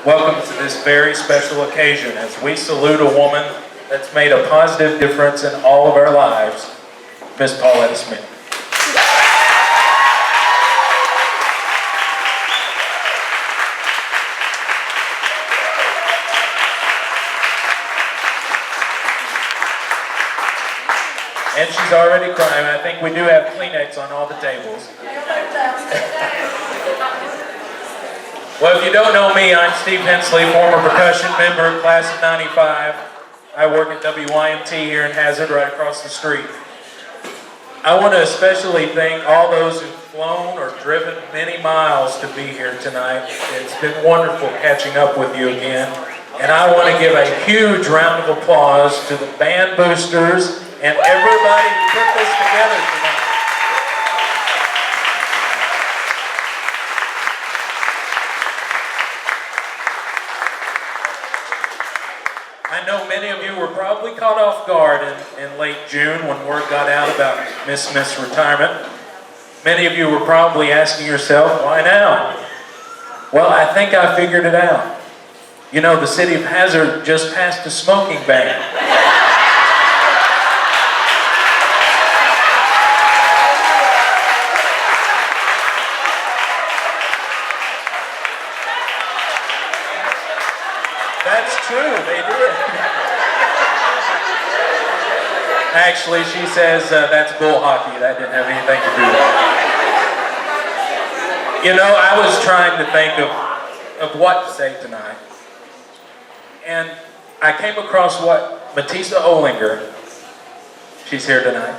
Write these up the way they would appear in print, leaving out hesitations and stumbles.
welcome to this very special occasion as we salute a woman that's made a positive difference in all of our lives, Miss Pauletta Smith. And she's already crying. I think we do have Kleenex on all the tables. Well, if you don't know me, I'm Steve Hensley, former percussion member, class of '95. I work at WYMT here in Hazard, right across the street. I want to especially thank all those who've flown or driven many miles to be here tonight. It's been wonderful catching up with you again. And I want to give a huge round of applause to the band boosters and everybody who put this together tonight. I know many of you were probably caught off guard in late June when word got out about Miss Smith's retirement. Many of you were probably asking yourself, why now? Well, I think I figured it out. You know, the city of Hazard just passed a smoking ban. That's true, they did. Actually, she says that's bull hockey. That didn't have anything to do with it. You know, I was trying to think of what to say tonight. And I came across what Matisa Olinger, she's here tonight.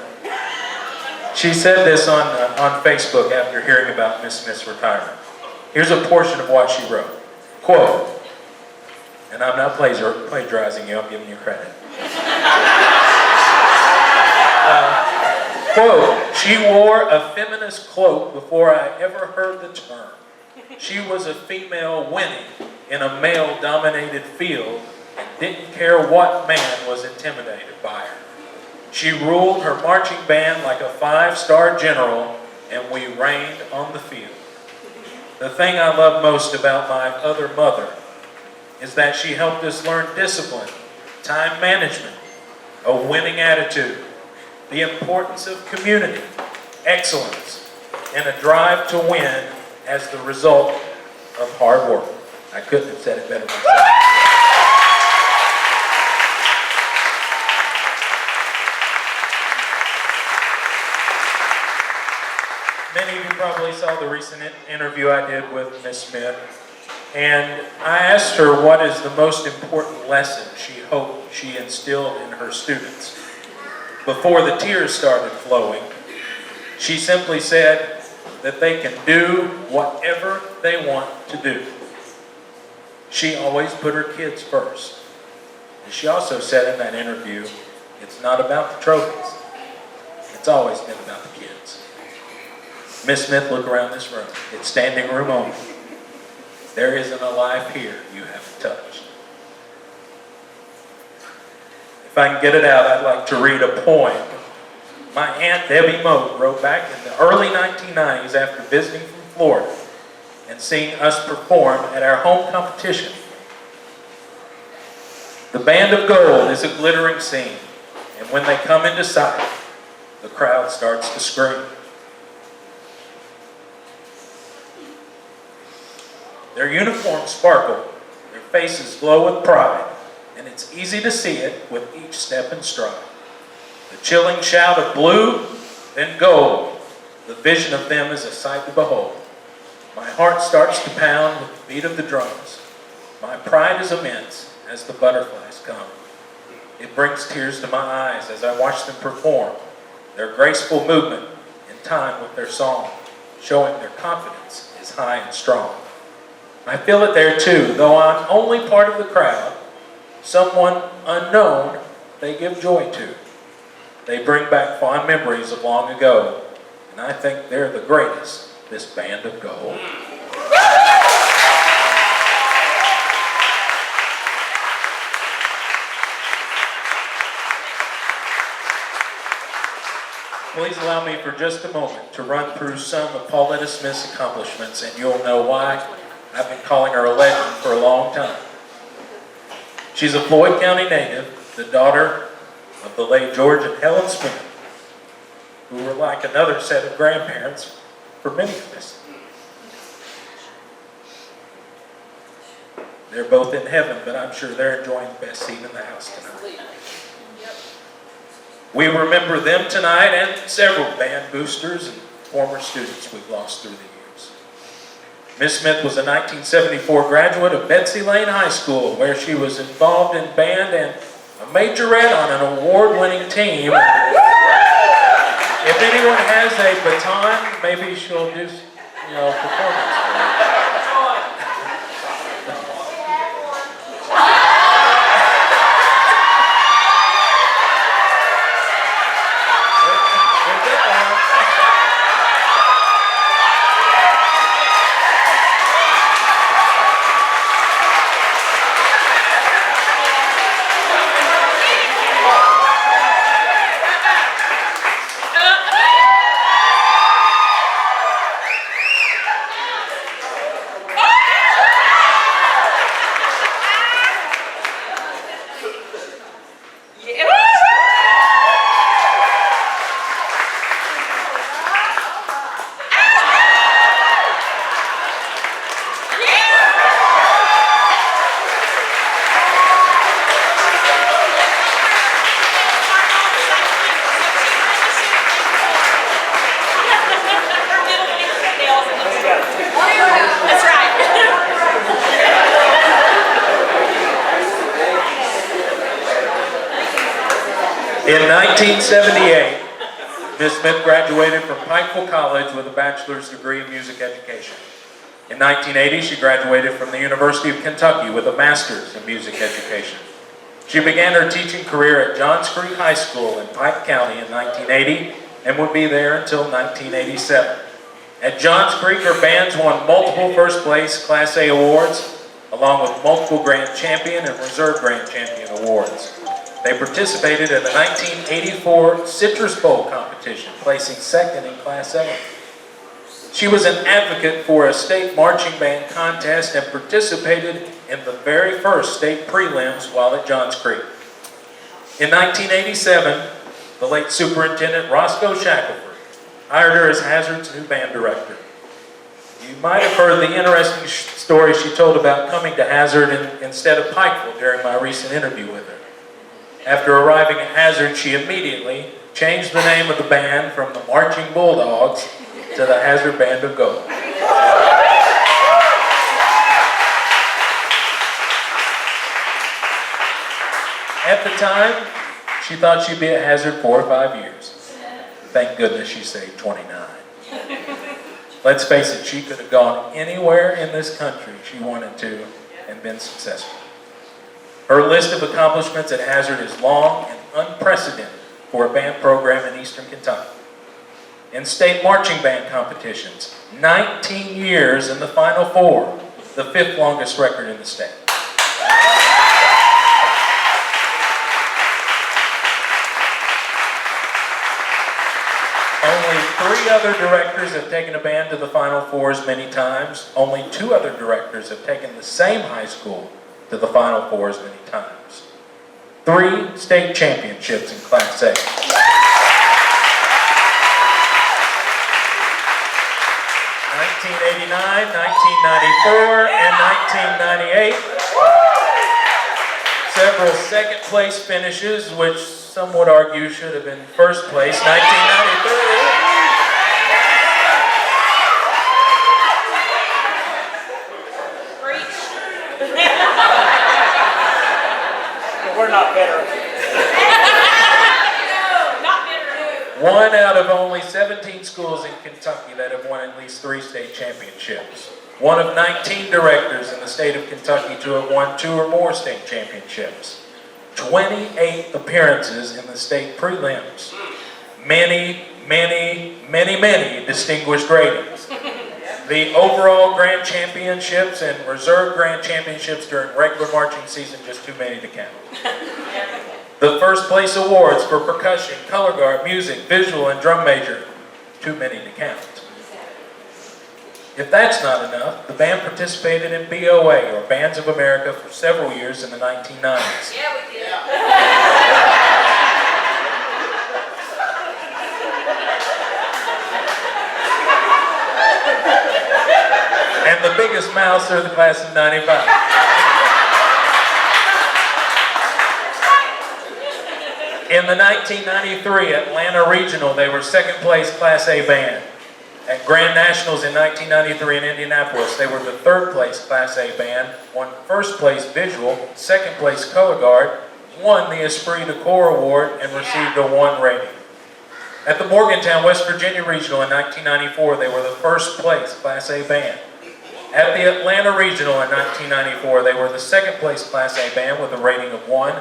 She said this on Facebook after hearing about Miss Smith's retirement. Here's a portion of what she wrote. Quote, and I'm not plagiarizing you, I'm giving you credit. Quote, she wore a feminist cloak before I ever heard the term. She was a female winning in a male-dominated field and didn't care what man was intimidated by her. She ruled her marching band like a 5-star general, and we reigned on the field. The thing I love most about my other mother is that she helped us learn discipline, time management, a winning attitude, the importance of community, excellence, and a drive to win as the result of hard work. I couldn't have said it better myself. Many of you probably saw the recent interview I did with Miss Smith, and I asked her what is the most important lesson she hoped she instilled in her students. Before the tears started flowing, she simply said that they can do whatever they want to do. She always put her kids first. And she also said in that interview, it's not about the trophies. It's always been about the kids. Miss Smith, look around this room. It's standing room only. There isn't a life here you haven't touched. If I can get it out, I'd like to read a poem my Aunt Debbie Moat wrote back in the early 1990s after visiting from Florida and seeing us perform at our home competition. The band of gold is a glittering scene, and when they come into sight, the crowd starts to scream. Their uniforms sparkle, their faces glow with pride, and it's easy to see it with each step and stride. The chilling shout of blue, then gold. The vision of them is a sight to behold. My heart starts to pound with the beat of the drums. My pride is immense as the butterflies come. It brings tears to my eyes as I watch them perform, their graceful movement in time with their song, showing their confidence is high and strong. I feel it there too, though I'm only part of the crowd, someone unknown they give joy to. They bring back fond memories of long ago, and I think they're the greatest, this band of gold. Please allow me for just a moment to run through some of Pauletta Smith's accomplishments, and you'll know why I've been calling her a legend for a long time. She's a Floyd County native, the daughter of the late George and Helen Smith, who were like another set of grandparents for many of us. They're both in heaven, but I'm sure they're enjoying the best seat in the house tonight. We remember them tonight and several band boosters and former students we've lost through the years. Miss Smith was a 1974 graduate of Betsy Lane High School, where she was involved in band and a majorette on an award-winning team. If anyone has a baton, maybe she'll do, performance for you. In 1978, Ms. Smith graduated from Pikeville College with a bachelor's degree in music education. In 1980, she graduated from the University of Kentucky with a master's in music education. She began her teaching career at Johns Creek High School in Pike County in 1980 and would be there until 1987. At Johns Creek, her bands won multiple first-place Class A awards, along with multiple Grand Champion and Reserve Grand Champion awards. They participated in the 1984 Citrus Bowl competition, placing second in Class A. She was an advocate for a state marching band contest and participated in the very first state prelims while at Johns Creek. In 1987, the late Superintendent Roscoe Shackelford hired her as Hazard's new band director. You might have heard the interesting story she told about coming to Hazard instead of Pikeville during my recent interview with her. After arriving at Hazard, she immediately changed the name of the band from the Marching Bulldogs to the Hazard Band of Gold. At the time, she thought she'd be at Hazard 4 or 5 years. Thank goodness she stayed 29. Let's face it, she could have gone anywhere in this country she wanted to and been successful. Her list of accomplishments at Hazard is long and unprecedented for a band program in Eastern Kentucky. In state marching band competitions, 19 years in the Final Four, the 5th longest record in the state. Only 3 other directors have taken a band to the Final Fours many times. Only 2 other directors have taken the same high school to the Final Fours many times. 3 state championships in Class A. 1989, 1994, and 1998. Several second place finishes, which some would argue should have been first place. 1993. We're not better. No, not better. 1 out of only 17 schools in Kentucky that have won at least 3 state championships. 1 of 19 directors in the state of Kentucky to have won 2 or more state championships. 28 appearances in the state prelims. Many distinguished ratings. The overall grand championships and reserve grand championships during regular marching season, just too many to count. The first place awards for percussion, color guard, music, visual, and drum major, too many to count. If that's not enough, the band participated in BOA, or Bands of America, for several years in the 1990s. Yeah, we did. And the biggest mouths are the class of 95. In the 1993 Atlanta Regional, they were second place Class A band. At Grand Nationals in 1993 in Indianapolis, they were the third place Class A band, won first place visual, second place color guard, won the Esprit de Corps Award, and received a 1 rating. At the Morgantown, West Virginia Regional in 1994, they were the first place Class A band. At the Atlanta Regional in 1994, they were the second place Class A band with a rating of 1.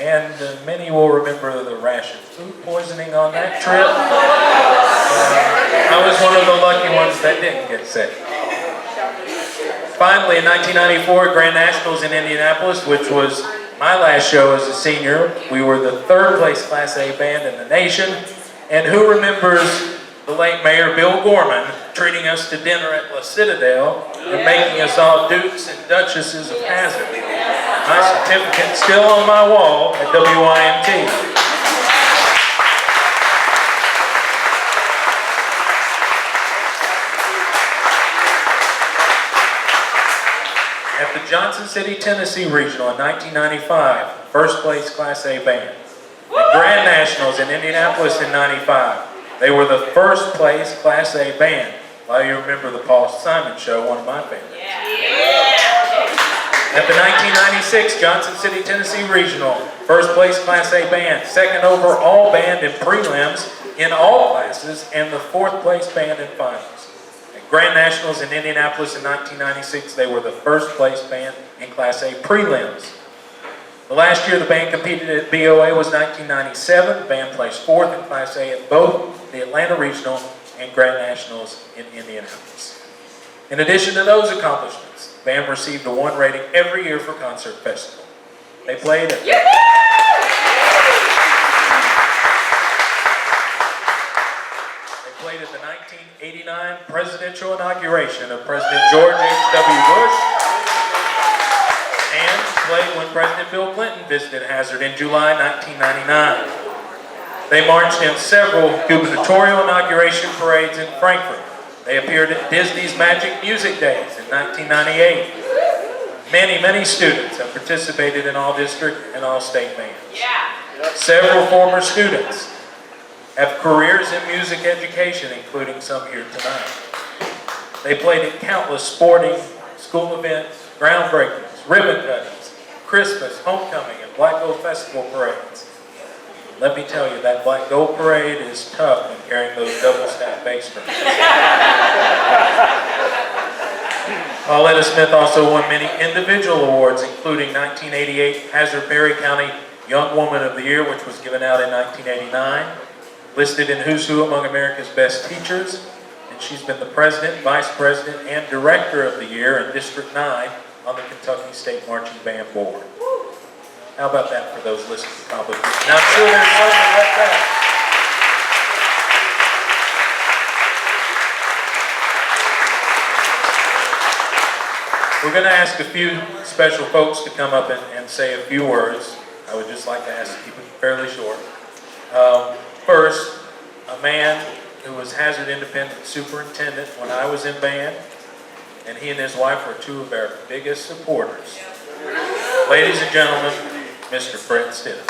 And many will remember the rash of food poisoning on that trip. I was one of the lucky ones that didn't get sick. Finally, in 1994 at Grand Nationals in Indianapolis, which was my last show as a senior, we were the third place Class A band in the nation. And who remembers the late Mayor Bill Gorman treating us to dinner at La Citadel and making us all dukes and duchesses of Hazard? My certificate's still on my wall at WYMT. At the Johnson City, Tennessee Regional in 1995, first place Class A band. At Grand Nationals in Indianapolis in 95, they were the first place Class A band. Well, you remember the Paul Simon Show, one of my favorites. At the 1996 Johnson City, Tennessee Regional, first place Class A band, second overall band in prelims in all classes, and the fourth place band in finals. At Grand Nationals in Indianapolis in 1996, they were the first place band in Class A prelims. The last year the band competed at BOA was 1997. The band placed fourth in Class A at both the Atlanta Regional and Grand Nationals in Indianapolis. In addition to those accomplishments, the band received a 1 rating every year for Concert Festival. They played at the 1989 presidential inauguration of President George H.W. Bush, and played when President Bill Clinton visited Hazard in July 1999. They marched in several gubernatorial inauguration parades in Frankfurt. They appeared at Disney's Magic Music Days in 1998. Many students have participated in all district and all state bands. Several former students have careers in music education, including some here tonight. They played in countless sporting, school events, groundbreakings, ribbon cuttings, Christmas, homecoming, and Black Gold Festival parades. Let me tell you, that Black Gold Parade is tough when carrying those double-stacked bass drums. Pauletta Smith also won many individual awards, including 1988 Hazard Perry County Young Woman of the Year, which was given out in 1989. Listed in Who's Who Among America's Best Teachers, and she's been the President, Vice President, and Director of the Year in District 9 on the Kentucky State Marching Band Board. How about that for those listed accomplishments? Now, I'm sure there's one like that. We're going to ask a few special folks to come up and say a few words. I would just like to ask to keep it fairly short. First, a man who was Hazard Independent Superintendent when I was in band, and he and his wife were two of our biggest supporters. Ladies and gentlemen, Mr. Brent Stitt.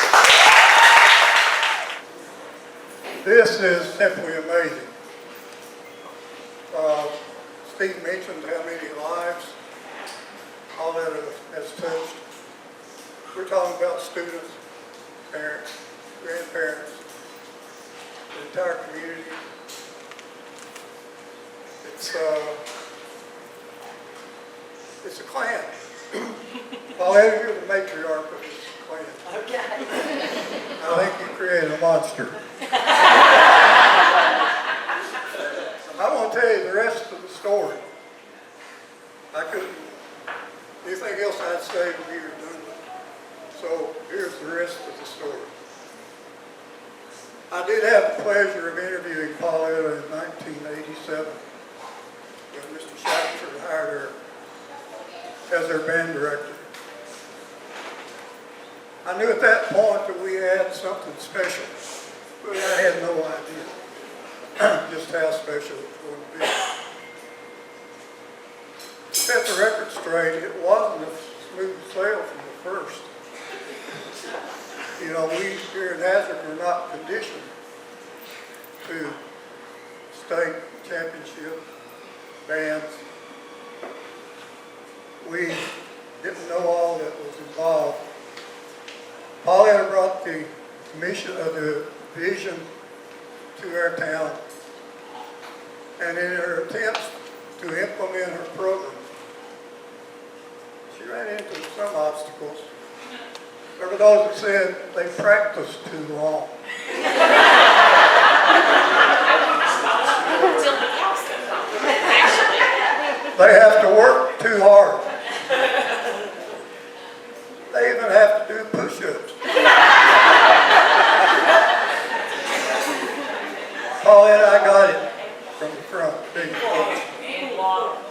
This is simply amazing. Steve mentioned how many lives all that has touched. We're talking about students, parents, grandparents, the entire community. It's a clan. Pauletta, you're the matriarch of this clan. Okay. I think you created a monster. I want to tell you the rest of the story. I couldn't, anything else I'd say would be redundant. So here's the rest of the story. I did have the pleasure of interviewing Pauletta in 1987 when Mr. Shackford hired her as their band director. I knew at that point that we had something special, but I had no idea just how special it was going to be. To set the record straight, it wasn't a smooth sail from the first. You know, we here in Hazard were not conditioned to state championship bands. We didn't know all that was involved. Pauletta brought the mission of the vision to our town, and in her attempts to implement her program, she ran into some obstacles. There were those that said they practiced too long. They have to work too hard. They even have to do push-ups. Pauletta, I got it from the front. Big coach. And waddle.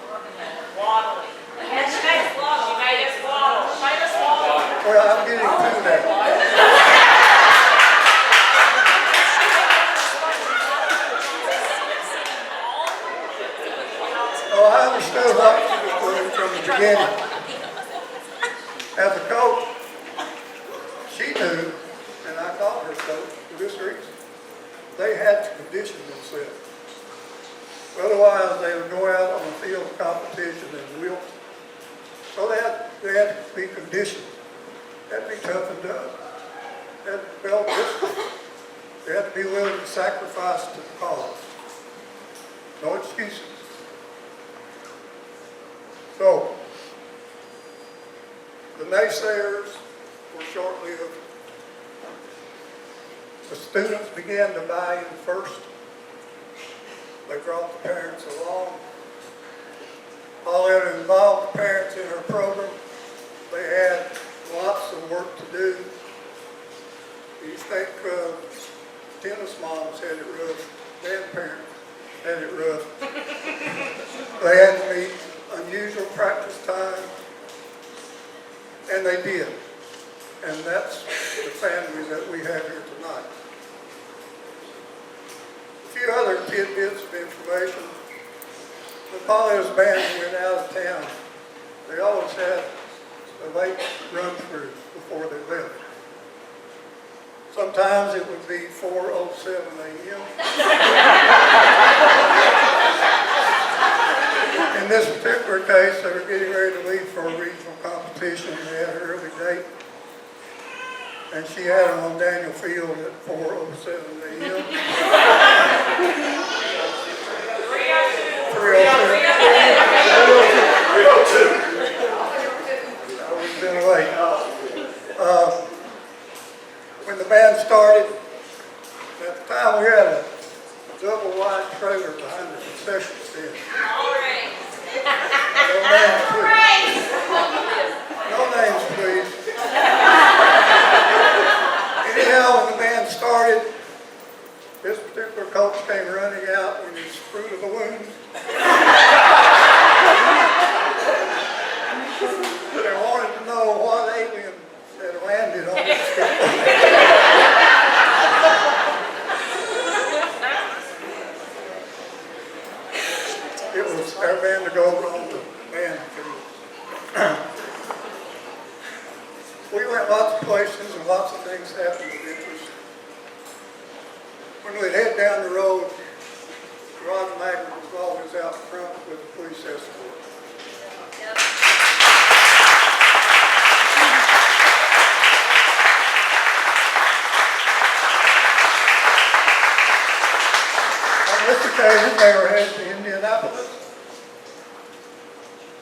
Waddling. Hashtag waddle. You made us waddle. Made us waddle. Well, I'm getting to that. Oh, I understood what she was doing from the beginning. As a coach, she knew, and I called her coach for this reason. They had to condition themselves. Otherwise, they would go out on the field of competition and wilt. So they had to be conditioned. They had to be toughened up. They had to develop discipline. They had to be willing to sacrifice to the cause. No excuses. So, the naysayers were short-lived. The students began to buy in first. They brought the parents along. Pauletta involved the parents in her program. They had lots of work to do. You think tennis moms had it rough, band parents had it rough. They had to meet unusual practice time, and they did. And that's the family that we have here tonight. A few other tidbits of information. When Pauletta's band went out of town, they always had a late run-through before they left. Sometimes it would be 4:07 a.m. In this particular case, they were getting ready to leave for a regional competition. They had an early date. And she had them on Daniel Field at 4:07 a.m. 3:02. I was been late. When the band started, at the time we had a double wide trailer behind the concession stand. All right. No names, please. No names, please. Anyhow, when the band started, this particular coach came running out with his fruit of the loom. They wanted to know what alien had landed on this field. It was our band to go on the band field. We went lots of places and lots of things happened of interest. When we'd head down the road, Rod Magnus was always out front with the police escort. On this occasion, they were headed to Indianapolis.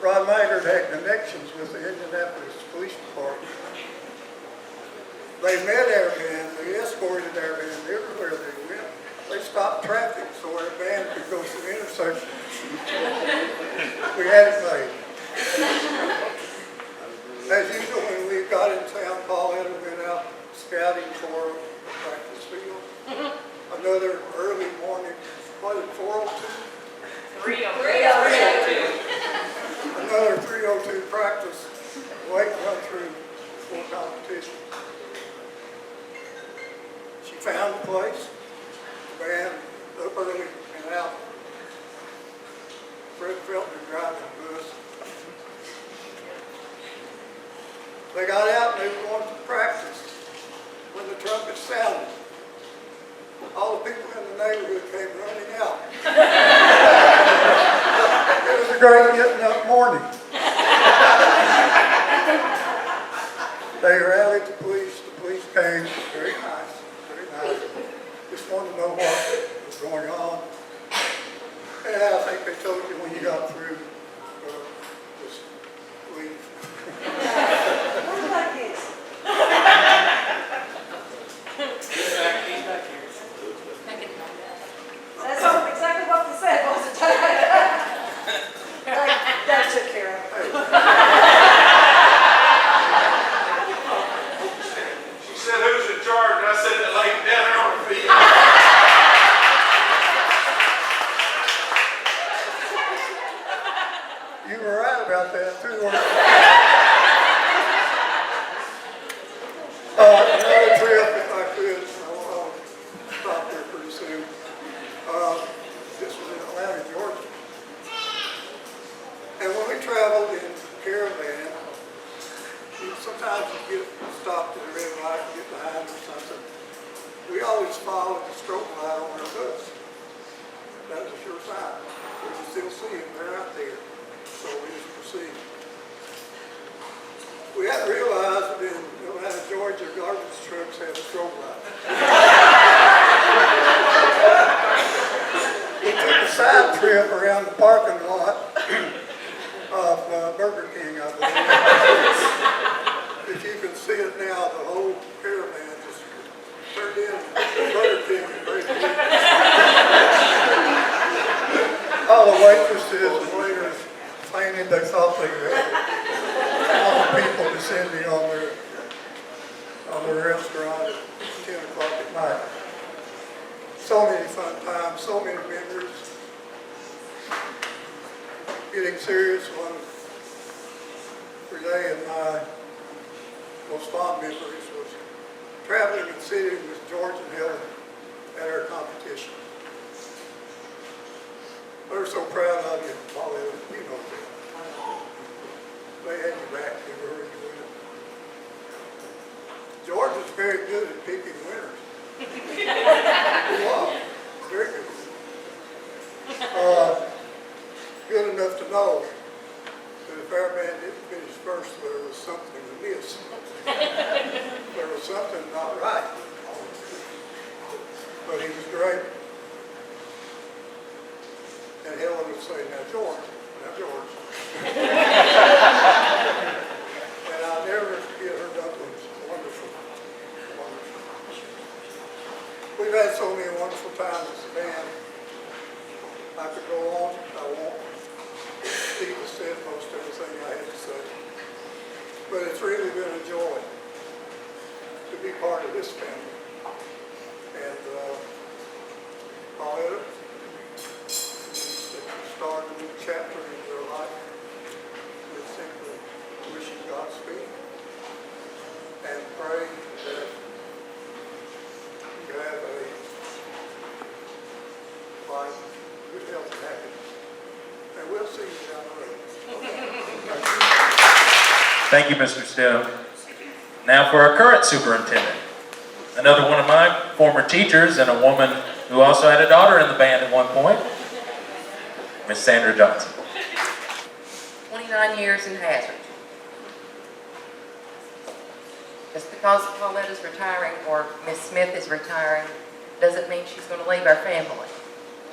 Rod Maggard had connections with the Indianapolis Police Department. They met our band, they escorted our band everywhere they went. They stopped traffic so our band could go through intersections. We had it made. As usual, when we got in town, Pauletta went out scouting for a practice field. Another early morning, what, at 4:02? Another 302 practice, weight run through full competition. She found a place, the band up early and out. Fred Felton driving the bus. They got out and they were going to practice. When the trumpet sounded, all the people in the neighborhood came running out. It was a great getting up morning. They rallied the police came, very nice, very nice. Just wanted to know what was going on. And I think they told you when you got through, just leave. Where's my kids? That's exactly what they said, wasn't it? That took care of it. She said, who's in charge? And I said, the lady down there on her feet. You were right about that too, weren't you? Another trip, if I could, I'll stop there pretty soon. This was in Atlanta, Georgia. And when we traveled in caravan, sometimes you get stopped at a red light and get behind or something. We always followed the strobe light on our bus. That was a sure sign. We can still see them, they're out there. So we just proceed. We had to realize that in Atlanta, Georgia, garbage trucks have a strobe light. We took a side trip around the parking lot of Burger King, I believe. If you can see it now, the whole caravan just turned in Burger King and Burger King. All the waitresses and waiters fainted, they thought they were all the people descending on their restaurant at 10 o'clock at night. So many fun times, so many memories. Getting serious, one Renee and my most fond memories was traveling and sitting with George and Helen at our competition. They're so proud of you, Pauletta, you know that. They had you back everywhere you went. George was very good at picking winners. He was, very good. Good enough to know that if our band didn't finish first, there was something amiss. There was something not right. But he was great. And Helen would say, now George. And I'll never forget her dumplings. Wonderful. Wonderful. We've had so many wonderful times as a band. I could go on, I won't. Steve has said most everything I had to say. But it's really been a joy to be part of this family. And Pauletta, start a new chapter in your life. We're simply wishing Godspeed and pray that you have a life, good health and happiness. And we'll see you down the road. Thank you, Mr. Stidham. Now for our current superintendent. Another one of my former teachers and a woman who also had a daughter in the band at one point, Miss Sandra Johnson. 29 years in Hazard. Just because Pauletta's retiring or Miss Smith is retiring doesn't mean she's going to leave our family.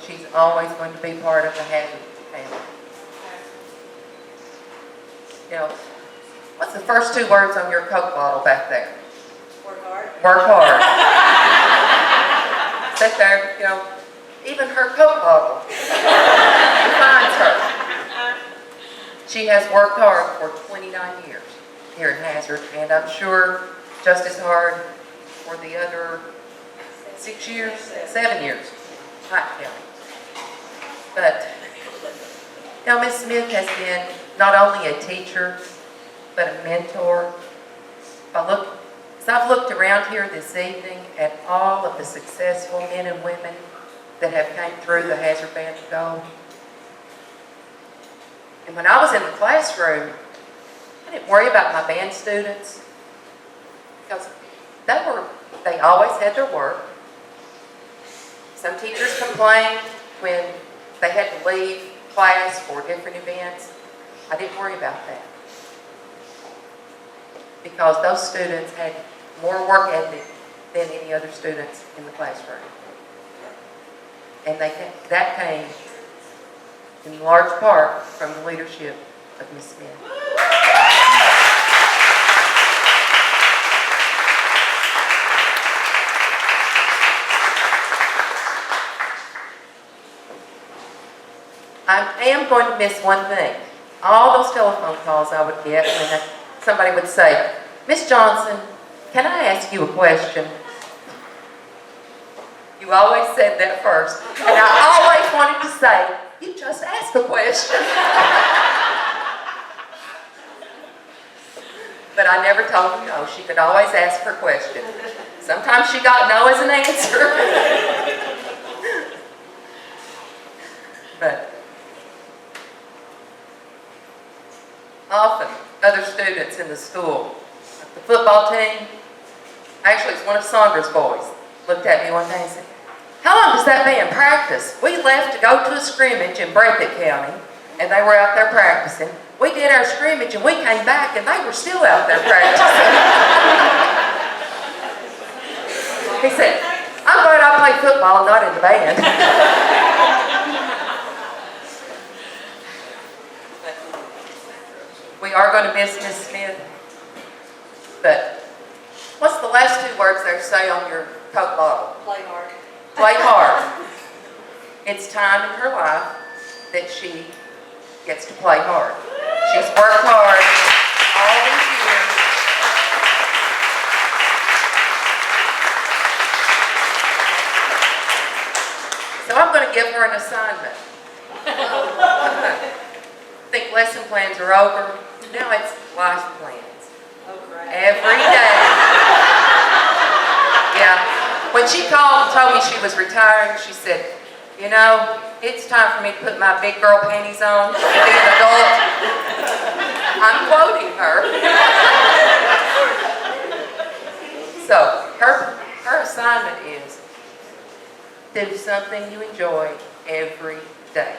She's always going to be part of the Hazard family. You know, what's the first two words on your Coke bottle back there? Work hard. Work hard. Sit there, you know, even her Coke bottle defines her. She has worked hard for 29 years here in Hazard, and I'm sure just as hard for the other 7 years, Pike County. But Now, Miss Smith has been not only a teacher, but a mentor. As I've looked around here this evening at all of the successful men and women that have came through the Hazard Band of Gold, and when I was in the classroom, I didn't worry about my band students because they always had their work. Some teachers complained when they had to leave class for different events. I didn't worry about that because those students had more work ethic than any other students in the classroom. And that came in large part from the leadership of Miss Smith. I am going to miss one thing. All those telephone calls I would get when somebody would say, "Miss Johnson, can I ask you a question?" You always said that first. And I always wanted to say, "You just ask a question." But I never told her no. She could always ask her question. Sometimes she got no as an answer. But often, other students in the school, like the football team, actually it's one of Sandra's boys, looked at me one day and said, "How long does that band practice? We left to go to a scrimmage in Breathitt County, and they were out there practicing. We did our scrimmage, and we came back, and they were still out there practicing." He said, "I'm glad I play football, not in the band." We are going to miss Miss Smith, but what's the last two words there say on your Coke bottle? Play hard. Play hard. It's time in her life that she gets to play hard. She's worked hard all these years. So I'm going to give her an assignment. I think lesson plans are over. Now it's life plans. Oh, great. Every day. Yeah. When she called and told me she was retiring, she said, "You know, it's time for me to put my big girl panties on and be an adult." I'm quoting her. So her assignment is do something you enjoy every day.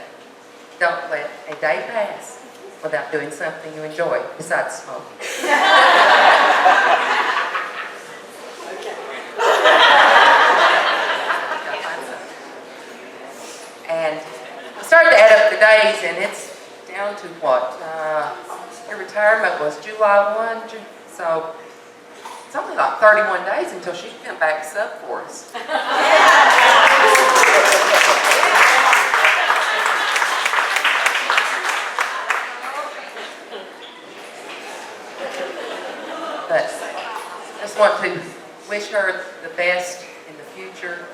Don't let a day pass without doing something you enjoy besides smoking. And I started to add up the days, and it's down to what? Her retirement was July 1, so it's only like 31 days until she can come back and sub for us. But I just want to wish her the best in the future,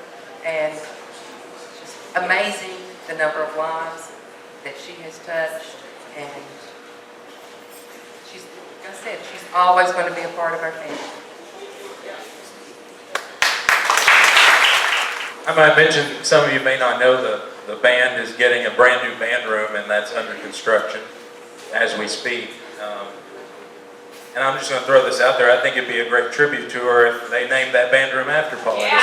and just amazing the number of lives that she has touched, and she's, like I said, she's always going to be a part of our family. I might mention, some of you may not know, the band is getting a brand new band room, and that's under construction as we speak. And I'm just going to throw this out there. I think it'd be a great tribute to her if they named that band room after Pauletta.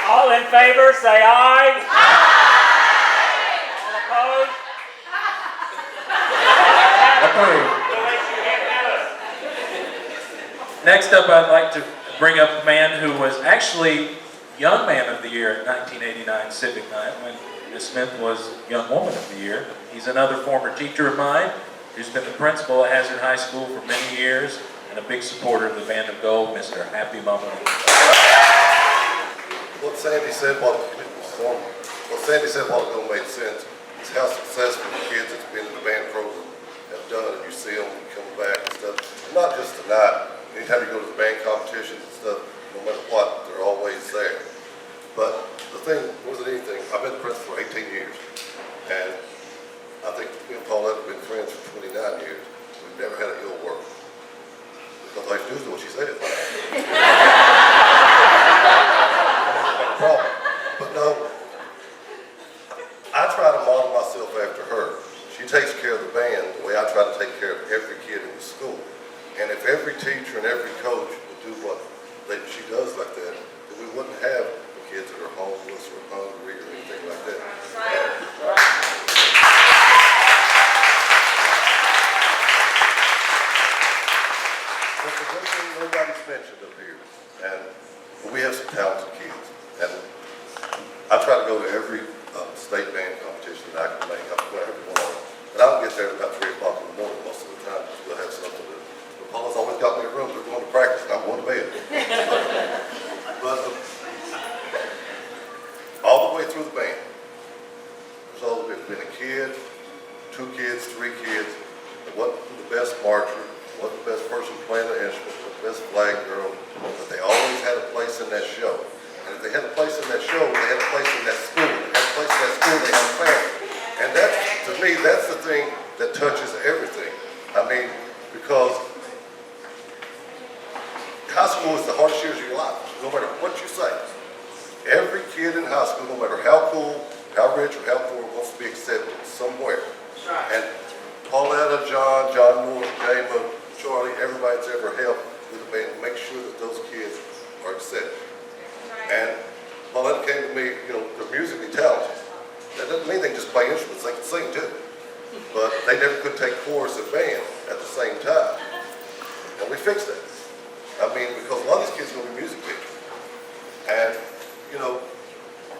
All in favor, say aye. All opposed? Approved. Next up, I'd like to bring up a man who was actually Young Man of the Year at 1989 Civic Night when Miss Smith was Young Woman of the Year. He's another former teacher of mine who's been the principal at Hazard High School for many years and a big supporter of the Band of Gold, Mr. Happy Mama. what Sandy said, what Sandy said while ago made sense. Is how successful the kids that's been in the band program have done. And you see them come back and stuff. And not just tonight. Anytime you go to the band competitions and stuff, no matter what, they're always there. But the thing more than anything, I've been the principal for 18 years. And I think me and Pauletta have been friends for 29 years. We've never had an ill word. Because all I have to do is do what she says. Problem. But no, I try to model myself after her. She takes care of the band the way I try to take care of every kid in the school. And if every teacher and every coach would do what she does like that, then we wouldn't have the kids that are homeless or hungry or anything like that. But the one thing nobody's mentioned up here, and we have some talented kids, and I try to go to every state band competition that I can make. I play every one of them. But I don't get there at about 3 o'clock in the morning most of the time because we'll have something to do. But Paula's always got me in a room. They're going to practice and I'm going to bed. But all the way through the band, there's always been a kid, 2 kids, 3 kids, that wasn't the best marcher, wasn't the best person playing the instrument, wasn't the best flag girl, but they always had a place in that show. And if they had a place in that show, they had a place in that school. They had a place in that school, they had a family. And that, to me, that's the thing that touches everything. I mean, because high school is the hardest years of your life, no matter what you say. Every kid in high school, no matter how cool, how rich, or how poor, wants to be accepted somewhere. And Pauletta, John Moore, Jama, Charlie, everybody that's ever helped with the band, make sure that those kids are accepted. And Pauletta came to me, they're musically talented. That doesn't mean they can just play instruments, they can sing too. But they never could take chorus and band at the same time. And we fixed that. I mean, because a lot of these kids are going to be music teachers. And,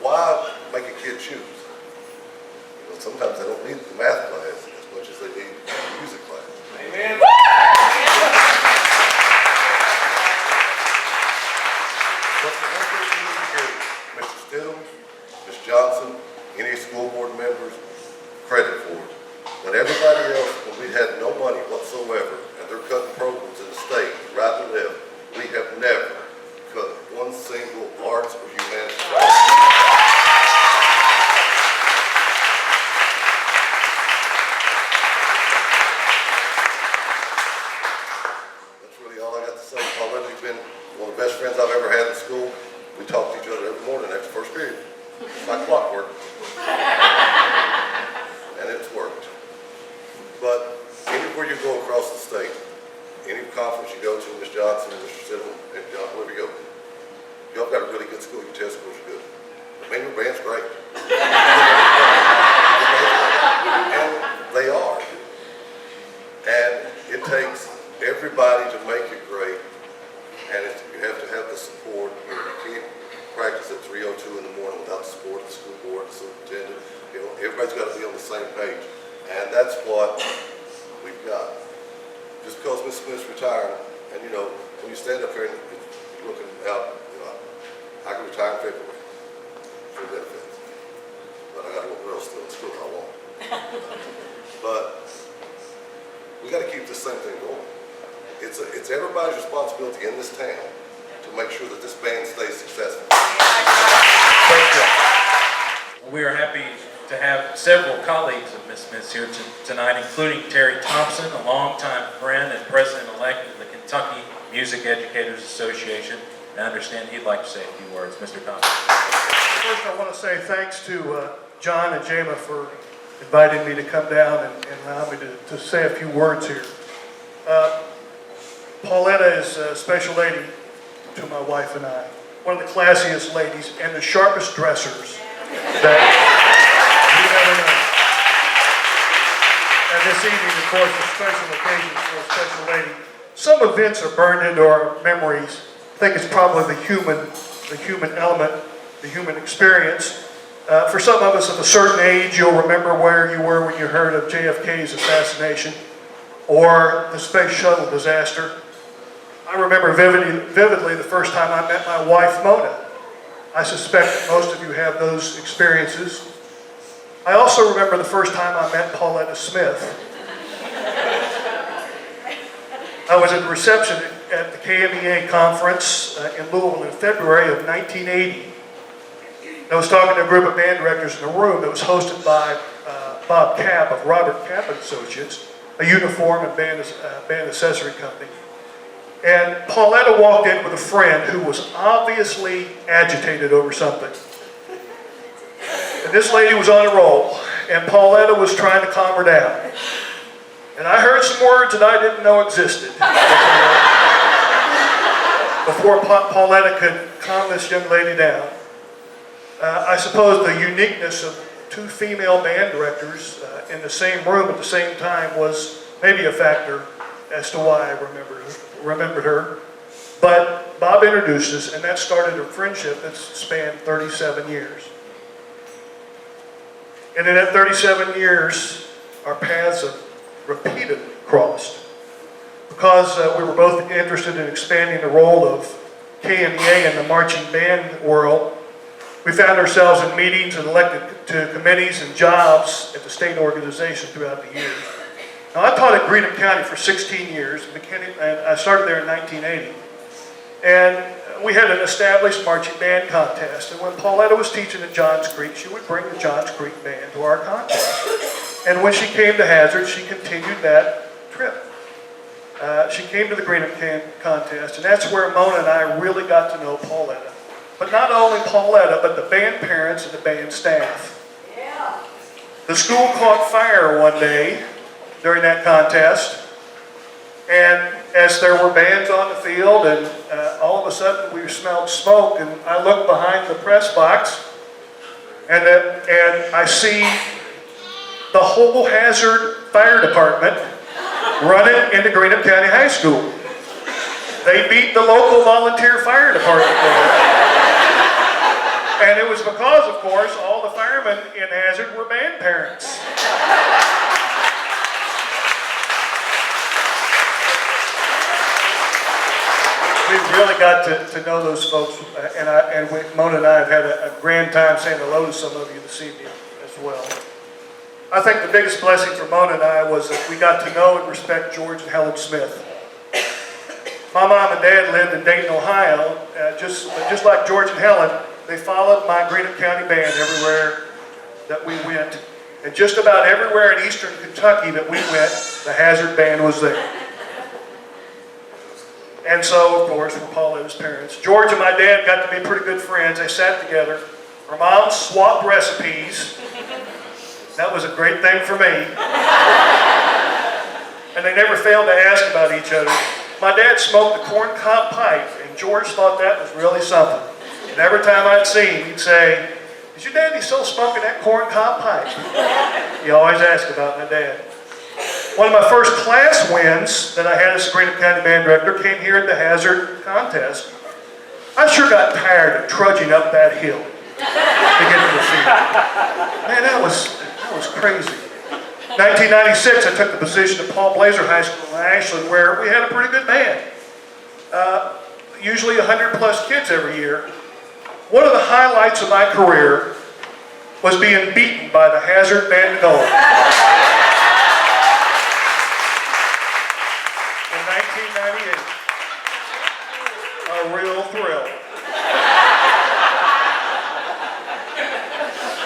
why make a kid choose? Sometimes they don't need the math class as much as they need the music class. Amen. But the one thing you need to give Mr. Stidham, Ms. Johnson, any school board members credit for it. But everybody else, when we had no money whatsoever, and they're cutting programs in the state, right and left, we have never cut one single arts or humanities program. That's really all I got to say. Pauletta's been one of the best friends I've ever had in school. We talk to each other every morning after first period. It's like clockwork. And it's worked. But anywhere you go across the state, any conference you go to, Ms. Johnson, Mr. Stidham, and John, wherever you go, y'all got a really good school. Your test scores are good. I mean, your band's great. And they are. And it takes everybody to make it great. And you have to have the support. You can't practice at 3:02 in the morning without the support of the school board, the superintendent. Everybody's got to be on the same page. And that's what we've got. Just because Miss Smith's retiring, and when you stand up here and you're looking out, I can retire in February for benefits. But I got to work real still in school how long. But we got to keep this same thing going. It's everybody's responsibility in this town to make sure that this band stays successful. We are happy to have several colleagues of Ms. Smith's here tonight, including Terry Thompson, a longtime friend and president-elect of the Kentucky Music Educators Association. I understand he'd like to say a few words. Mr. Thompson. First, I want to say thanks to John and Jama for inviting me to come down and allow me to say a few words here. Pauletta is a special lady to my wife and I. One of the classiest ladies and the sharpest dressers that you ever know. And this evening, of course, a special occasion for a special lady. Some events are burned into our memories. I think it's probably the human element, the human experience. For some of us of a certain age, you'll remember where you were when you heard of JFK's assassination or the space shuttle disaster. I remember vividly the first time I met my wife, Mona. I suspect that most of you have those experiences. I also remember the first time I met Pauletta Smith. I was at the reception at the KMEA conference in Louisville in February of 1980. I was talking to a group of band directors in a room that was hosted by Bob Kapp of Robert Kapp and Associates, a uniform and band accessory company. And Pauletta walked in with a friend who was obviously agitated over something. And this lady was on a roll, and Pauletta was trying to calm her down. And I heard some words that I didn't know existed before Pauletta could calm this young lady down. I suppose the uniqueness of two female band directors in the same room at the same time was maybe a factor as to why I remembered her. But Bob introduced us, and that started a friendship that spanned 37 years. And in that 37 years, our paths have repeatedly crossed. Because we were both interested in expanding the role of KMEA in the marching band world, we found ourselves in meetings and elected to committees and jobs at the state organization throughout the years. Now, I taught at Greenup County for 16 years, and I started there in 1980. And we had an established marching band contest. And when Pauletta was teaching at Johns Creek, she would bring the Johns Creek band to our contest. And when she came to Hazard, she continued that trip. She came to the Greenup contest, and that's where Mona and I really got to know Pauletta. But not only Pauletta, but the band parents and the band staff. Yeah. The school caught fire one day during that contest, and as there were bands on the field, and all of a sudden we smelled smoke, and I looked behind the press box, and I see the whole Hazard Fire Department running into Greenup County High School. They beat the local volunteer fire department there. And it was because, of course, all the firemen in Hazard were band parents. We really got to know those folks, and Mona and I have had a grand time saying hello to some of you this evening as well. I think the biggest blessing for Mona and I was that we got to know and respect George and Helen Smith. My mom and dad lived in Dayton, Ohio. Just like George and Helen, they followed my Greenup County band everywhere that we went. And just about everywhere in eastern Kentucky that we went, the Hazard band was there. And so, of course, were Pauletta's parents. George and my dad got to be pretty good friends. They sat together. Our moms swapped recipes. That was a great thing for me. And they never failed to ask about each other. My dad smoked a corncob pipe, and George thought that was really something. And every time I'd see him, he'd say, "Is your daddy still smoking that corncob pipe?" He always asked about my dad. One of my first class wins that I had as a Greenup County band director came here at the Hazard contest. I sure got tired of trudging up that hill to get to the field. Man, that was crazy. 1996, I took the position at Paul Blazer High School in Ashland, where we had a pretty good band. Usually 100 plus kids every year. One of the highlights of my career was being beaten by the Hazard Band of Gold. In 1998. A real thrill.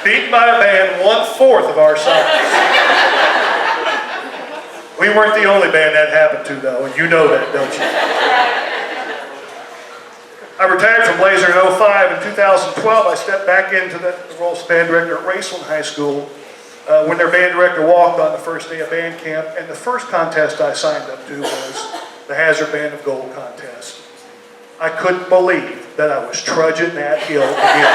Beaten by a band 1/4 of our size. We weren't the only band that happened to, though, and you know that, don't you? I retired from Blazer in 2005. In 2012, I stepped back into the role as band director at Raceland High School when their band director walked on the first day of band camp, and the first contest I signed up to was the Hazard Band of Gold contest. I couldn't believe that I was trudging that hill again.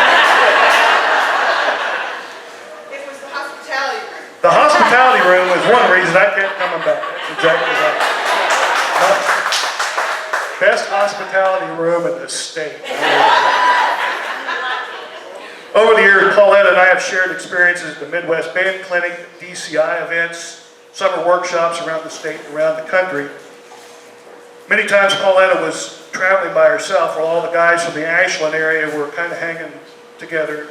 It was the hospitality room. The hospitality room was one reason I kept coming back. That's exactly right. Best hospitality room in the state. Over the years, Pauletta and I have shared experiences at the Midwest Band Clinic, DCI events, summer workshops around the state and around the country. Many times Pauletta was traveling by herself while all the guys from the Ashland area were kind of hanging together.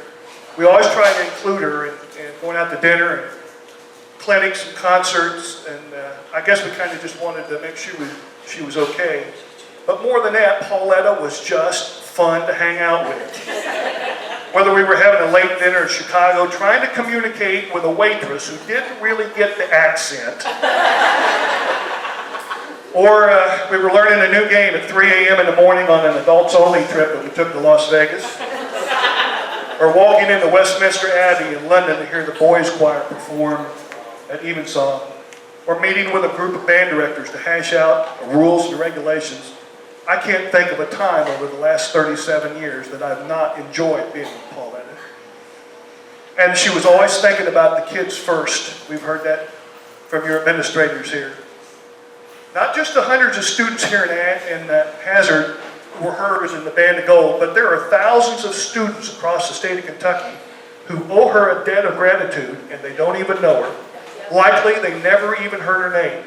We always tried to include her and going out to dinner and clinics and concerts, and I guess we kind of just wanted to make sure she was okay. But more than that, Pauletta was just fun to hang out with. Whether we were having a late dinner in Chicago, trying to communicate with a waitress who didn't really get the accent, or we were learning a new game at 3 a.m. in the morning on an adults-only trip that we took to Las Vegas, or walking into Westminster Abbey in London to hear the boys' choir perform at Evensong, or meeting with a group of band directors to hash out the rules and regulations. I can't think of a time over the last 37 years that I've not enjoyed being with Pauletta. And she was always thinking about the kids first. We've heard that from your administrators here. Not just the hundreds of students here in Hazard who were hers in the Band of Gold, but there are thousands of students across the state of Kentucky who owe her a debt of gratitude, and they don't even know her. Likely, they never even heard her name.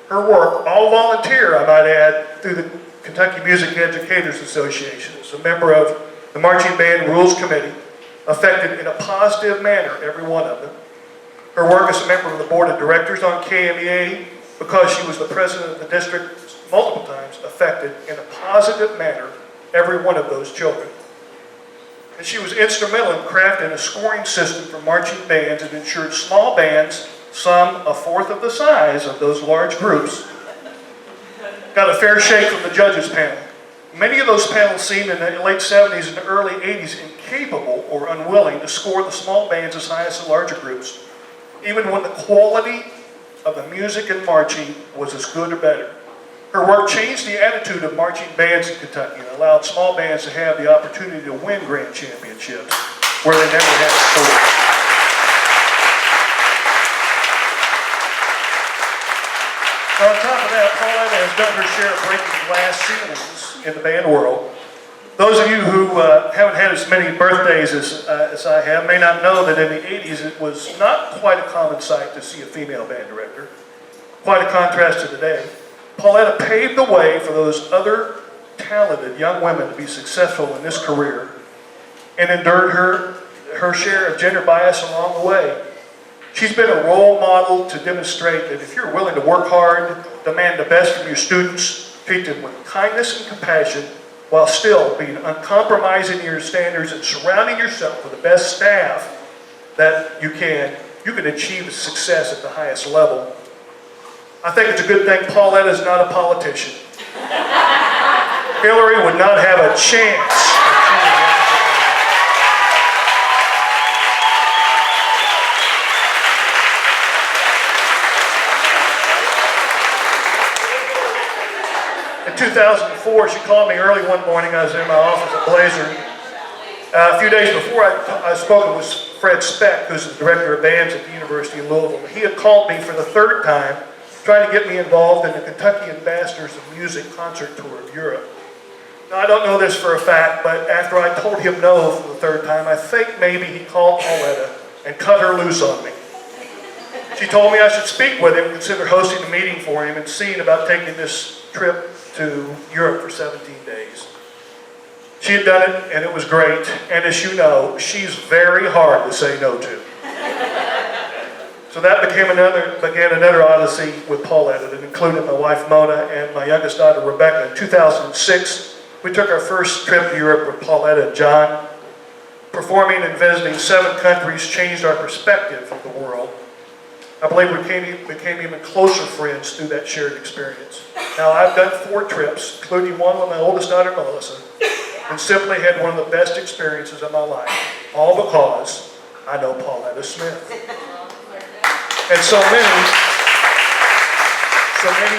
Her work, all volunteer, I might add, through the Kentucky Music Educators Association, as a member of the Marching Band Rules Committee, affected in a positive manner every one of them. Her work as a member of the Board of Directors on KMEA, because she was the president of the district multiple times, affected in a positive manner every one of those children. And she was instrumental in crafting a scoring system for marching bands that ensured small bands, some a fourth of the size of those large groups, got a fair shake from the judges panel. Many of those panels seemed in the late 70s and early 80s incapable or unwilling to score the small bands as high as the larger groups, even when the quality of the music and marching was as good or better. Her work changed the attitude of marching bands in Kentucky and allowed small bands to have the opportunity to win grand championships where they never had before. On top of that, Pauletta has done her share of breaking glass ceilings in the band world. Those of you who haven't had as many birthdays as I have may not know that in the 80s it was not quite a common sight to see a female band director. Quite a contrast to today. Pauletta paved the way for those other talented young women to be successful in this career and endured her share of gender bias along the way. She's been a role model to demonstrate that if you're willing to work hard, demand the best from your students, treat them with kindness and compassion, while still being uncompromising in your standards and surrounding yourself with the best staff that you can achieve success at the highest level. I think it's a good thing Pauletta is not a politician. Hillary would not have a chance. In 2004, she called me early one morning. I was in my office at Blazer. A few days before, I spoke with Fred Speck, who's the director of bands at the University of Louisville. He had called me for the third time, trying to get me involved in the Kentucky Ambassadors of Music concert tour of Europe. Now, I don't know this for a fact, but after I told him no for the third time, I think maybe he called Pauletta and cut her loose on me. She told me I should speak with him, consider hosting a meeting for him, and seeing about taking this trip to Europe for 17 days. She had done it, and it was great. And as you know, she's very hard to say no to. So that began another odyssey with Pauletta that included my wife Mona and my youngest daughter Rebecca. In 2006, we took our first trip to Europe with Pauletta and John. Performing and visiting 7 countries changed our perspective of the world. I believe we became even closer friends through that shared experience. Now, I've done 4 trips, including one with my oldest daughter, Melissa, and simply had one of the best experiences of my life, all because I know Pauletta Smith. And so many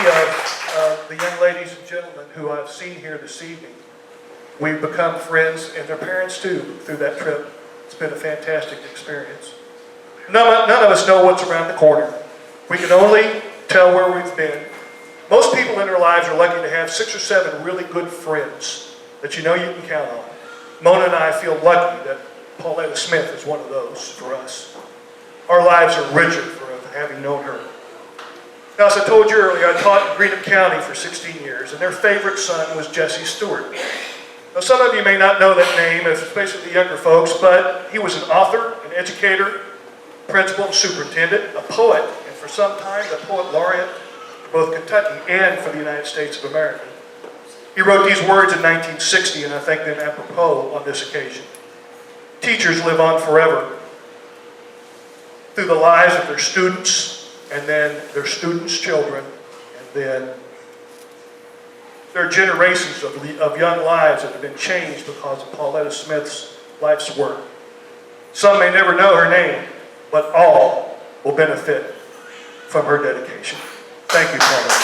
of the young ladies and gentlemen who I've seen here this evening, we've become friends, and their parents too, through that trip. It's been a fantastic experience. None of us know what's around the corner. We can only tell where we've been. Most people in their lives are lucky to have 6 or 7 really good friends that you know you can count on. Mona and I feel lucky that Pauletta Smith is one of those for us. Our lives are richer for having known her. Now, as I told you earlier, I taught in Greenham County for 16 years, and their favorite son was Jesse Stewart. Now, some of you may not know that name, especially the younger folks, but he was an author, an educator, principal, and superintendent, a poet, and for some time, the poet laureate for both Kentucky and for the United States of America. He wrote these words in 1960, and I think them apropos on this occasion. Teachers live on forever through the lives of their students, and then their students' children, and then there are generations of young lives that have been changed because of Pauletta Smith's life's work. Some may never know her name, but all will benefit from her dedication. Thank you, Pauletta.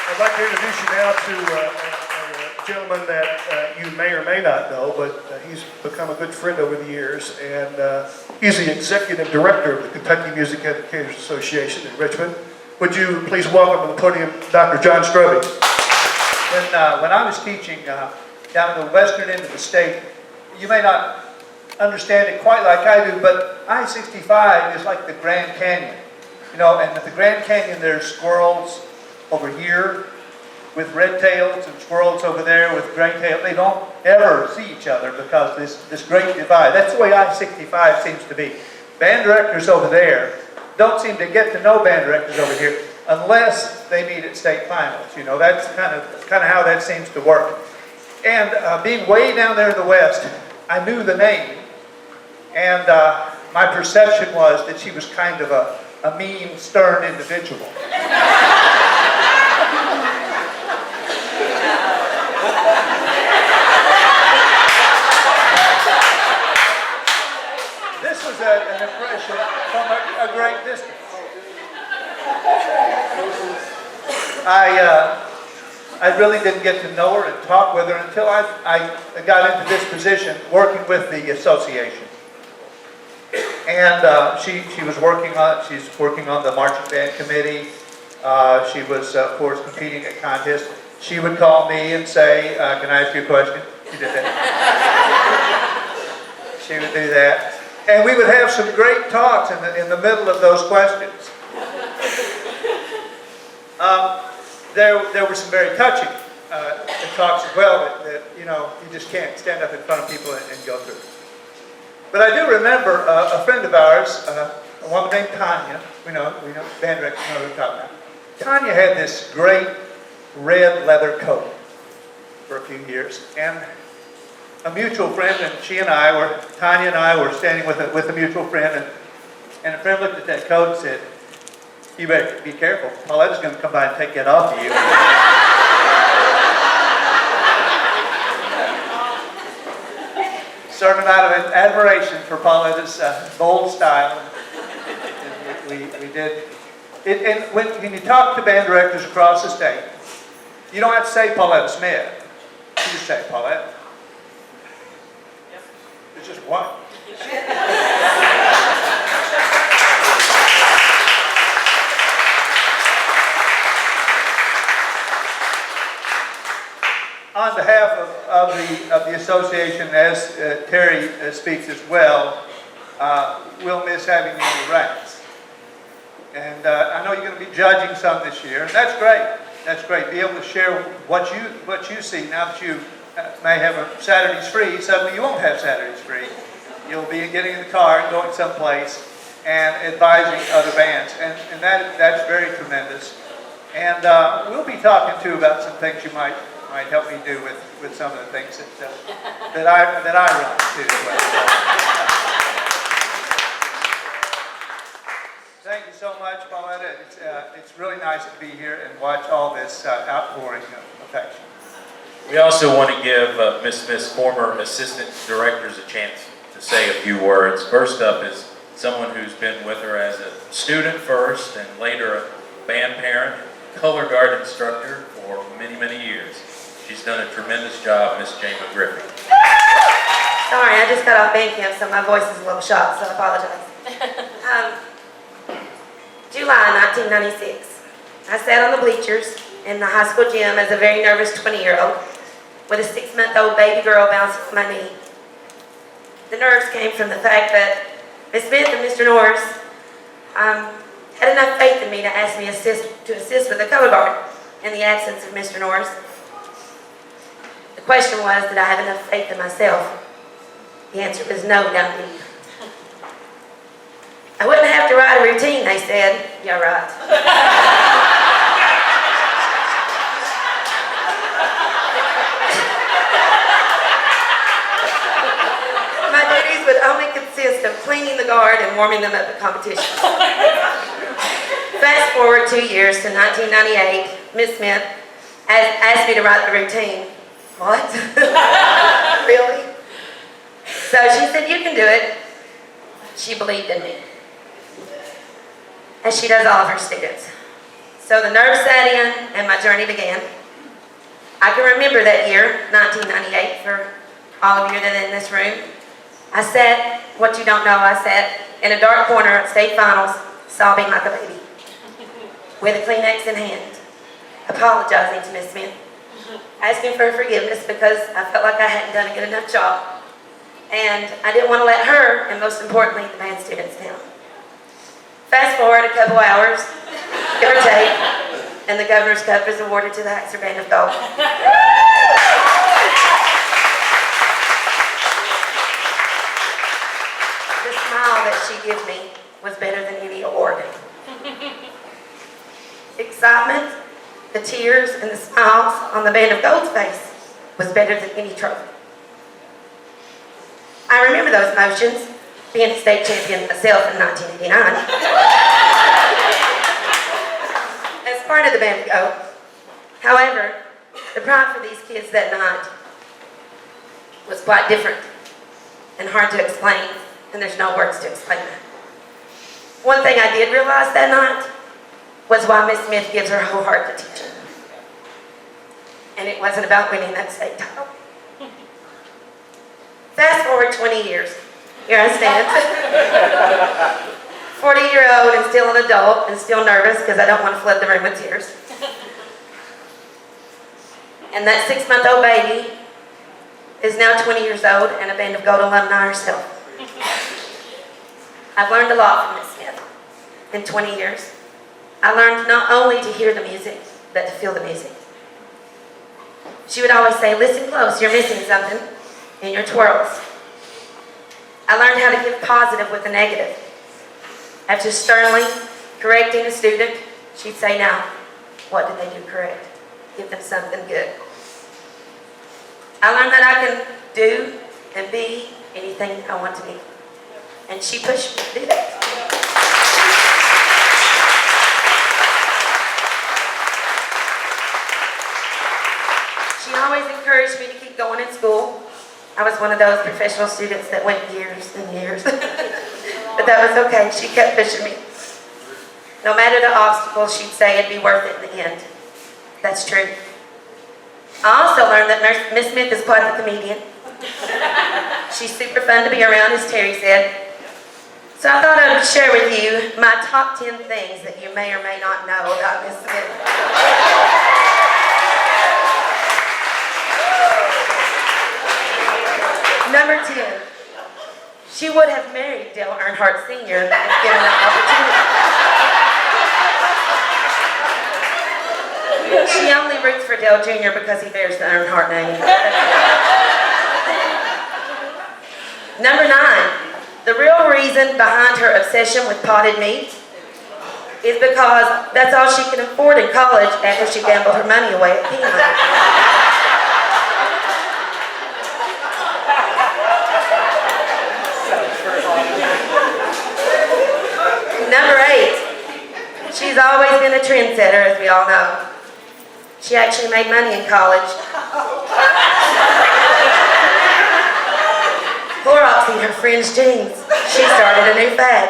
I'd like to introduce you now to a gentleman that you may or may not know, but he's become a good friend over the years, and he's the executive director of the Kentucky Music Educators Association in Richmond. Would you please welcome to the podium Dr. John Strobey? When I was teaching down at the western end of the state, you may not understand it quite like I do, but I-65 is like the Grand Canyon. You know, and at the Grand Canyon there's squirrels over here with red tails and squirrels over there with gray tails. They don't ever see each other because this great divide. That's the way I-65 seems to be. Band directors over there don't seem to get to know band directors over here unless they meet at state finals. You know, that's kind of how that seems to work. And being way down there in the west, I knew the name, and my perception was that she was kind of a mean, stern individual. This was an impression from a great distance. I really didn't get to know her and talk with her until I got into this position working with the association. And she's working on the marching band committee. She was, of course, competing at contests. She would call me and say, can I ask you a question? She did that. She would do that. And we would have some great talks in the middle of those questions. There were some very touching talks as well that you know, you just can't stand up in front of people and go through. But I do remember a friend of ours, a woman named Tanya. We know band directors know who we're talking about. Tanya had this great red leather coat for a few years, and a mutual friend, and Tanya and I were standing with a mutual friend, and a friend looked at that coat and said, "You better be careful. Pauletta's going to come by and take that off of you." Started out of admiration for Pauletta's bold style. We did. And when you talk to band directors across the state, you don't have to say Pauletta Smith. You just say Pauletta. It's just one. On behalf of the association, as Terry speaks as well, we'll miss having you in the ranks. And I know you're going to be judging some this year, and that's great. That's great. Be able to share what you see. Now that you may have a Saturdays free, suddenly you won't have Saturdays free. You'll be getting in the car and going someplace and advising other bands, and that's very tremendous. And we'll be talking too about some things you might help me do with some of the things that I run too. Thank you so much, Pauletta. It's really nice to be here and watch all this outpouring of affection. We also want to give Miss Smith's former assistant directors a chance to say a few words. First up is someone who's been with her as a student first and later a band parent, color guard instructor for many, many years. She's done a tremendous job, Miss Jane McGriffin. Sorry, I just got off band camp, so my voice is a little shot, so I apologize. July 1996. I sat on the bleachers in the high school gym as a very nervous 20-year-old. with a 6-month-old baby girl bouncing on my knee. The nerves came from the fact that Miss Smith and Mr. Norris had enough faith in me to ask me to assist with the color guard in the absence of Mr. Norris. The question was, did I have enough faith in myself? The answer was no, not me. I wouldn't have to write a routine, they said. Yeah, right. My duties would only consist of cleaning the guard and warming them up at competitions. Fast forward 2 years to 1998, Miss Smith asked me to write the routine. What? Really? So she said, you can do it. She believed in me, as she does all of her students. So the nerves set in and my journey began. I can remember that year, 1998, for all of you that are in this room. I sat, what you don't know, I sat in a dark corner at state finals, sobbing like a baby, with a Kleenex in hand, apologizing to Miss Smith, asking for forgiveness because I felt like I hadn't done a good enough job. And I didn't want to let her, and most importantly, the band students down. Fast forward a couple hours, give or take, and the Governor's Cup is awarded to the Haxor Band of Gold. The smile that she gave me was better than any award. Excitement, the tears, and the smiles on the Band of Gold's face was better than any trophy. I remember those emotions, being a state champion myself in 1989. As part of the Band of Gold. However, the pride for these kids that night was quite different and hard to explain, and there's no words to explain that. One thing I did realize that night was why Miss Smith gives her whole heart to teaching. And it wasn't about winning that state title. Fast forward 20 years. Here I stand. 40-year-old and still an adult and still nervous because I don't want to flood the room with tears. And that 6-month-old baby is now 20 years old and a Band of Gold alumni herself. I've learned a lot from Miss Smith in 20 years. I learned not only to hear the music, but to feel the music. She would always say, listen close, you're missing something in your twirls. I learned how to give positive with the negative. After sternly correcting a student, she'd say, now, what did they do correct? Give them something good. I learned that I can do and be anything I want to be. And she pushed me to do that. She always encouraged me to keep going in school. I was one of those professional students that went years and years. But that was okay. She kept pushing me. No matter the obstacle, she'd say it'd be worth it in the end. That's true. I also learned that Miss Smith is quite the comedian. She's super fun to be around, as Terry said. So I thought I would share with you my top 10 things that you may or may not know about Miss Smith. Number 10, she would have married Dale Earnhardt Sr. if given the opportunity. She only roots for Dale Jr. because he bears the Earnhardt name. Number 9, the real reason behind her obsession with potted meat is because that's all she could afford in college after she gambled her money away at Keeneland. Number 8, she's always been a trendsetter, as we all know. She actually made money in college. Cloroxing her fringed jeans. She started a new fad.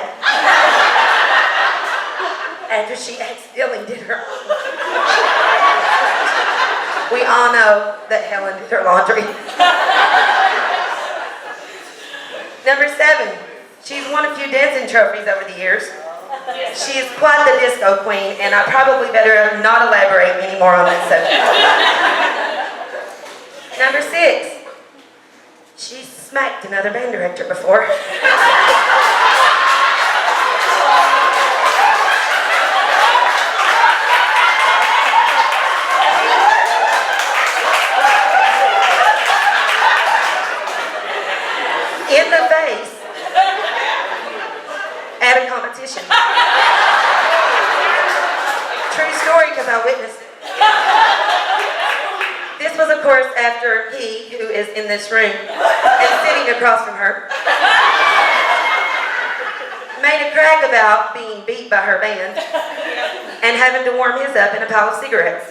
After she accidentally did her own. We all know that Helen did her laundry. Number 7, she's won a few dancing trophies over the years. She is quite the disco queen, and I probably better not elaborate anymore on that subject. Number 6, she smacked another band director before. In the face at a competition. True story, because I witnessed it. This was, of course, after he, who is in this room and sitting across from her, made a crack about being beat by her band and having to warm his up in a pile of cigarettes.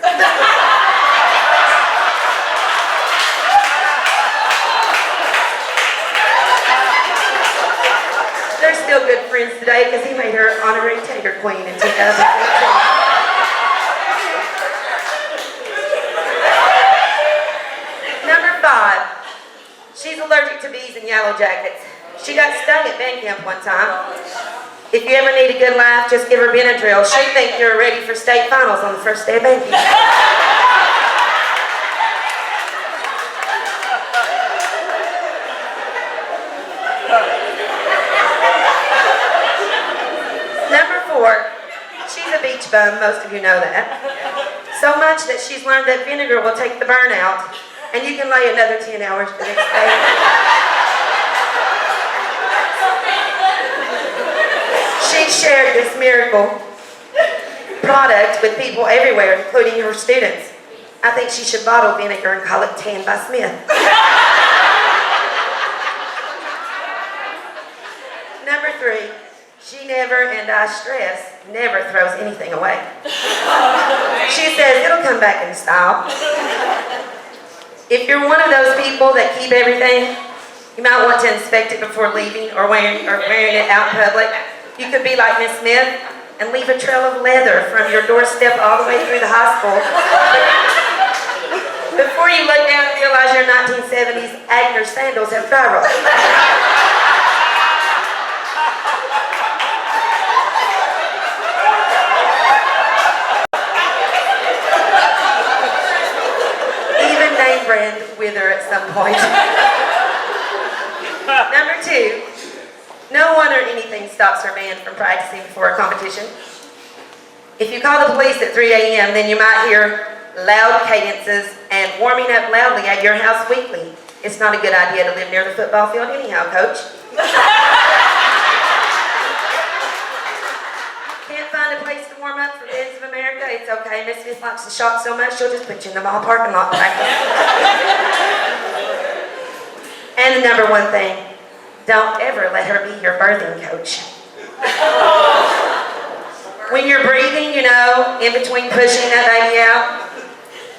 They're still good friends today because he made her honorary Tater Queen in 2018. Number 5, she's allergic to bees and yellow jackets. She got stung at band camp one time. If you ever need a good laugh, just give her Benadryl. She'll think you're ready for state finals on the first day of band camp. She's a beach bum, most of you know that. So much that she's learned that vinegar will take the burn out, and you can lay another 10 hours the next day. She shared this miracle product with people everywhere, including her students. I think she should bottle vinegar and call it Tan by Smith. Number 3. She never, and I stress, never throws anything away. She says it'll come back in style. If you're one of those people that keep everything, you might want to inspect it before leaving or wearing it out in public. You could be like Miss Smith and leave a trail of leather from your doorstep all the way through the high school. Before you look down and realize your 1970s Agner sandals have dry rolled. Brand wither at some point. Number 2, no one or anything stops her band from practicing before a competition. If you call the police at 3 a.m., then you might hear loud cadences and warming up loudly at your house weekly. It's not a good idea to live near the football field anyhow, Coach. Can't find a place to warm up for Bands of America? It's okay. Miss Smith likes the shot so much, she'll just put you in the mall parking lot practice. And the number 1 thing, don't ever let her be your birthing coach. When you're breathing, in between pushing that baby out,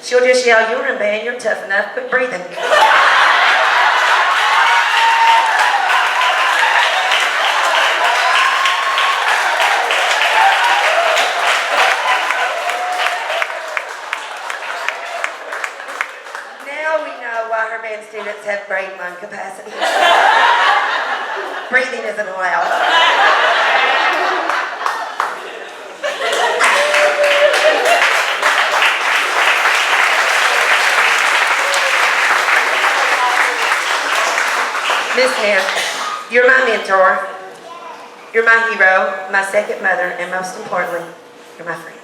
she'll just yell, "You're in band, you're tough enough, quit breathing." Students have brain lung capacity. Breathing isn't allowed. Miss Hannah, you're my mentor. You're my hero, my second mother, and most importantly, you're my friend.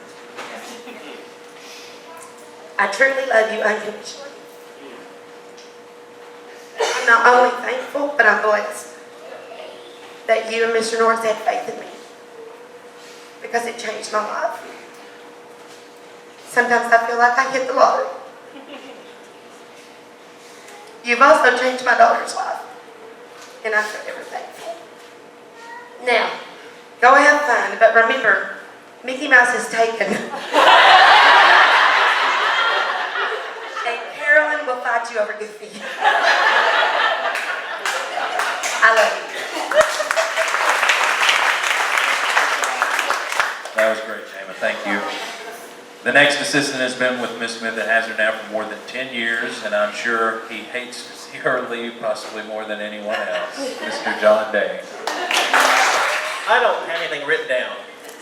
I truly love you unconditionally. I'm not only thankful, but I'm blessed that you and Mr. Norris had faith in me, because it changed my life. Sometimes I feel like I hit the lottery. You've also changed my daughter's life, and I'm forever thankful. Now, go have fun, but remember, Mickey Mouse is taken. And Carolyn will fight you over Goofy. I love you. That was great, Jama. Thank you. The next assistant has been with Miss Smith at Hazard now for more than 10 years, and I'm sure he hates to see her leave possibly more than anyone else. Mr. John Day. I don't have anything written down,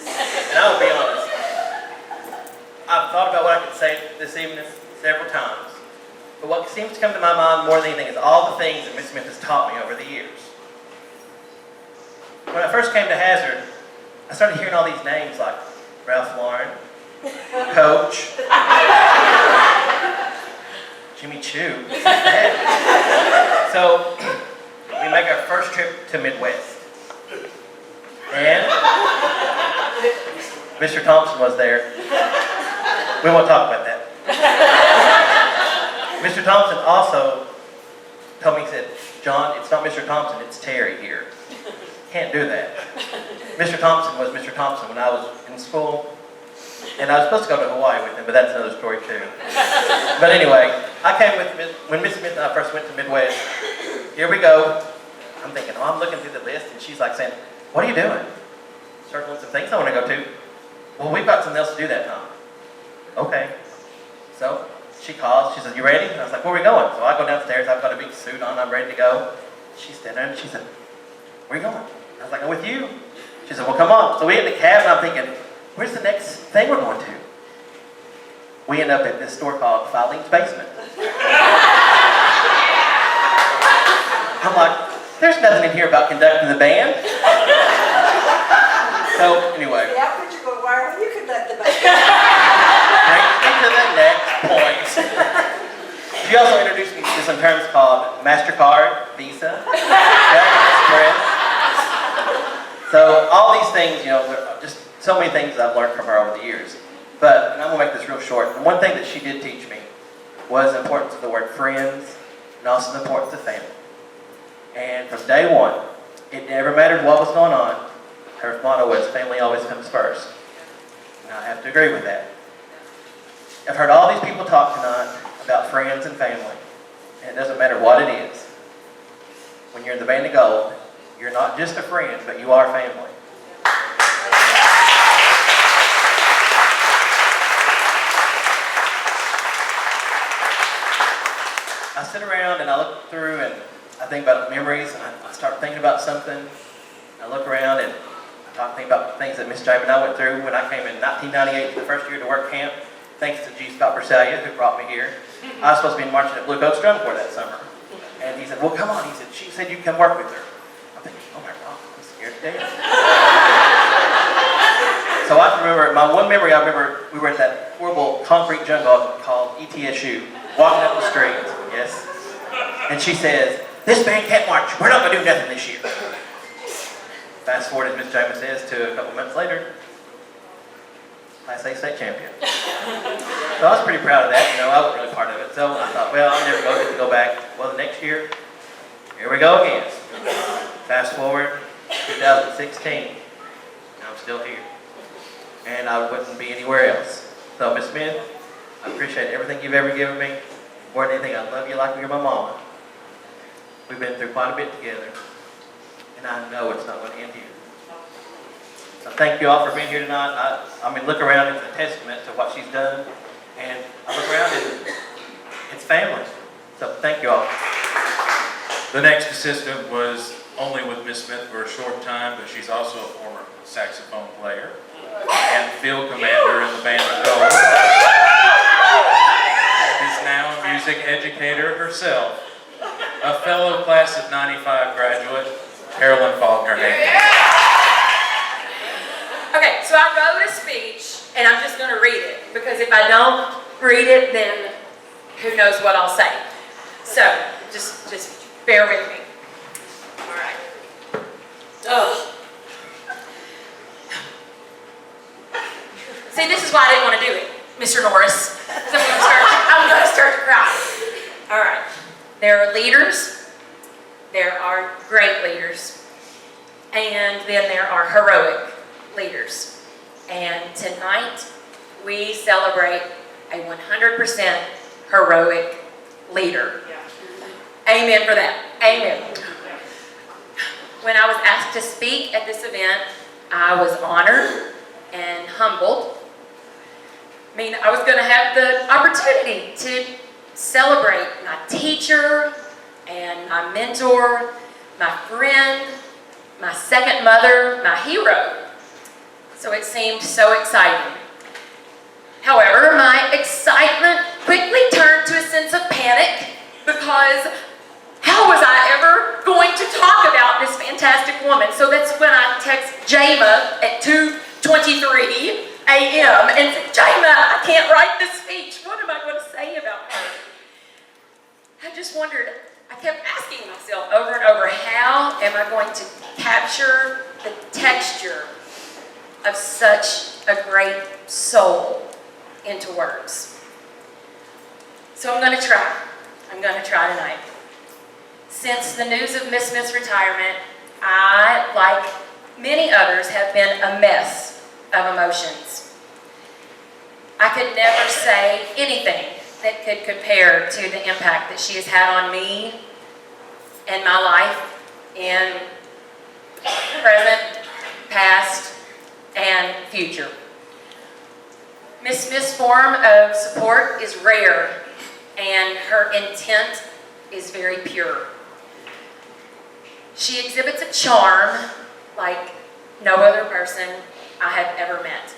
and I will be honest. I've thought about what I could say this evening several times, But what seems to come to my mind more than anything is all the things that Miss Smith has taught me over the years. When I first came to Hazard, I started hearing all these names like Ralph Lauren, Coach, Jimmy Choo. So we make our first trip to Midwest. And Mr. Thompson was there. We won't talk about that. Mr. Thompson also told me, he said, John, it's not Mr. Thompson, it's Terry here. Can't do that. Mr. Thompson was Mr. Thompson when I was in school, and I was supposed to go to Hawaii with him, but that's another story too. But anyway, I came with, when Miss Smith and I first went to Midwest, here we go. I'm thinking, oh, I'm looking through the list, and she's like saying, what are you doing? Circling some things I want to go to. Well, we've got something else to do that time. Okay. So she calls, she said, you ready? And I was like, where are we going? So I go downstairs, I've got a big suit on, I'm ready to go. She's standing there and she said, where are you going? I was like, I'm with you. She said, well, come on. So we hit the cab and I'm thinking, where's the next thing we're going to? We end up at this store called Filene's Basement. I'm like, there's nothing in here about conducting the band. So anyway. Yeah, but you're going, why are you conduct the band? Brings me to the next point. She also introduced me to some terms called MasterCard, Visa, American Express. So all these things, you know, just so many things I've learned from her over the years. But, and I'm going to make this real short, and one thing that she did teach me was the importance of the word friends and also the importance of family. And from day one, it never mattered what was going on, her motto was, family always comes first. And I have to agree with that. I've heard all these people talk tonight about friends and family, and it doesn't matter what it is. When you're in the Band of Gold, you're not just a friend, but you are family. I sit around and I look through and I think about memories, and I start thinking about something. I look around and I think about things that Miss Jamie and I went through when I came in 1998 for the first year to work camp, thanks to G. Scott Bersalia, who brought me here. I was supposed to be marching at Blue Coat Drum Corps that summer. And he said, well, come on. He said, she said you can come work with her. I'm thinking, oh my God, I'm scared to death. So I remember, my one memory, I remember we were at that horrible concrete jungle called ETSU, walking up the street, yes. And she says, this band can't march. We're not going to do nothing this year. Fast forward, as Miss Jamie says, to a couple months later, Class A state champion. So I was pretty proud of that. You know, I was really part of it. So I thought, well, I'll never get to go back. Well, the next year, here we go again. Fast forward, 2016, and I'm still here. And I wouldn't be anywhere else. So, Miss Smith, I appreciate everything you've ever given me. More than anything, I love you like you're my mama. We've been through quite a bit together. And I know it's not going to end here. So thank you all for being here tonight. I mean, look around, it's a testament to what she's done. And I look around and it's family. So thank you all. The next assistant was only with Miss Smith for a short time, but she's also a former saxophone player and field commander in the Band of Gold. Is now a music educator herself. A fellow class of 95 graduate, Carolyn Faulkner. Okay, so I wrote a speech, and I'm just going to read it, because if I don't read it, then who knows what I'll say. So, just bear with me. All right. Oh. See, this is why I didn't want to do it, Mr. Norris. I'm going to start to cry. All right. There are leaders. There are great leaders. And then there are heroic leaders. And tonight, we celebrate a 100% heroic leader. Amen for that. Amen. When I was asked to speak at this event, I was honored and humbled. I mean, I was going to have the opportunity to celebrate my teacher and my mentor, my friend, my second mother, my hero. So it seemed so exciting. However, my excitement quickly turned to a sense of panic because how was I ever going to talk about this fantastic woman? So that's when I text Jama at 2:23 a.m. and said, Jama, I can't write this speech. What am I going to say about her? I just wondered, I kept asking myself over and over, how am I going to capture the texture of such a great soul into words? So I'm going to try. I'm going to try tonight. Since the news of Miss Smith's retirement, I, like many others, have been a mess of emotions. I could never say anything that could compare to the impact that she has had on me and my life in present, past, and future. Miss Smith's form of support is rare, and her intent is very pure. She exhibits a charm like no other person I have ever met.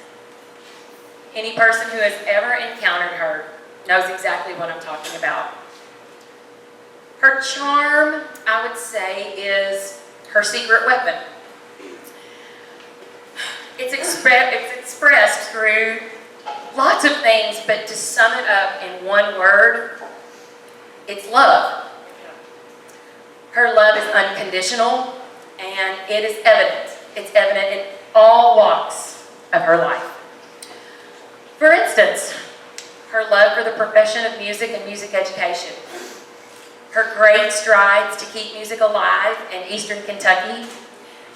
Any person who has ever encountered her knows exactly what I'm talking about. Her charm, I would say, is her secret weapon. It's expressed through lots of things, but to sum it up in one word, it's love. Her love is unconditional, and it is evident. It's evident in all walks of her life. For instance, her love for the profession of music and music education, her great strides to keep music alive in Eastern Kentucky,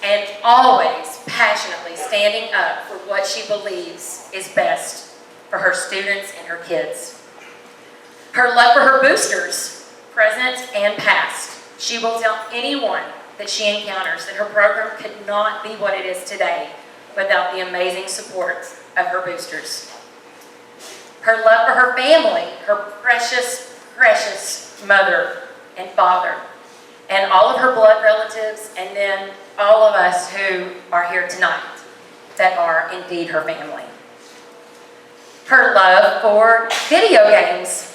and always passionately standing up for what she believes is best for her students and her kids. Her love for her boosters, present and past. She will tell anyone that she encounters that her program could not be what it is today without the amazing support of her boosters. Her love for her family, her precious, precious mother and father, and all of her blood relatives, and then all of us who are here tonight that are indeed her family. Her love for video games,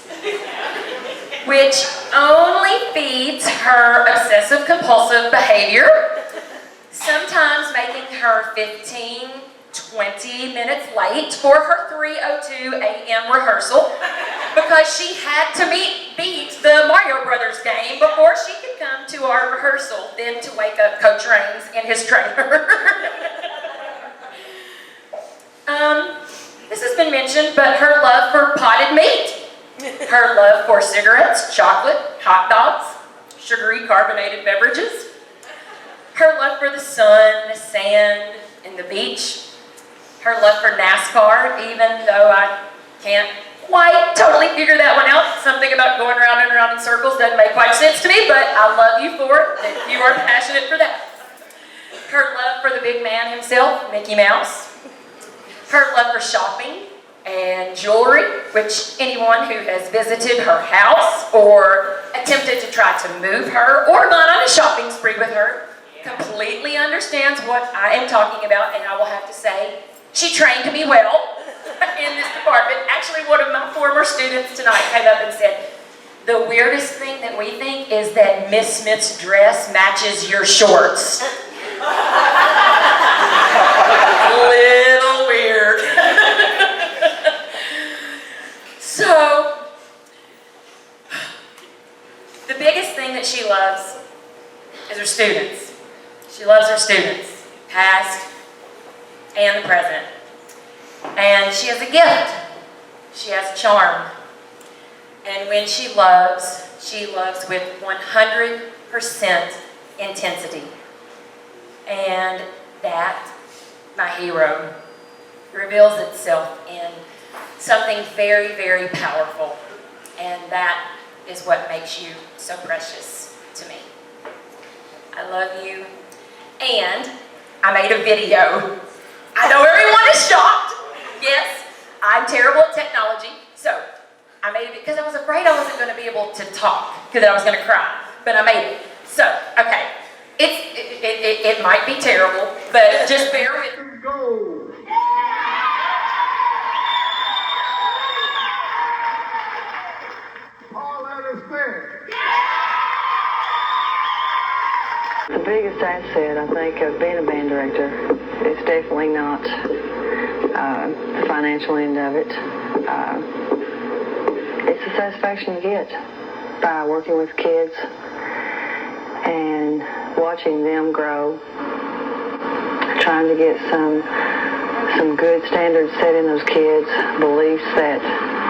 which only feeds her obsessive-compulsive behavior, sometimes making her 15-20 minutes late for her 3:02 a.m. rehearsal because she had to beat the Mario Brothers game before she could come to our rehearsal, then to wake up Coach Raines in his trailer. This has been mentioned, but her love for potted meat, her love for cigarettes, chocolate, hot dogs, sugary carbonated beverages, her love for the sun, the sand, and the beach, her love for NASCAR, even though I can't quite totally figure that one out. Something about going around and around in circles doesn't make quite sense to me, but I love you for it, and you are passionate for that. Her love for the big man himself, Mickey Mouse. Her love for shopping and jewelry, which anyone who has visited her house or attempted to try to move her or gone on a shopping spree with her completely understands what I am talking about, and I will have to say, she trained me well in this department. Actually, one of my former students tonight came up and said, the weirdest thing that we think is that Miss Smith's dress matches your shorts. Little weird. So, the biggest thing that she loves is her students. She loves her students, past and the present. And she has a gift. She has charm. And when she loves with 100% intensity. And that, my hero, reveals itself in something very, very powerful. And that is what makes you so precious to me. I love you. And I made a video. I know everyone is shocked. Yes, I'm terrible at technology. So I made it because I was afraid I wasn't going to be able to talk because I was going to cry. But I made it. So, okay. It might be terrible, but just bear with me. The biggest asset, I think, of being a band director is definitely not the financial end of it. It's the satisfaction you get by working with kids and watching them grow, trying to get some good standards set in those kids, beliefs that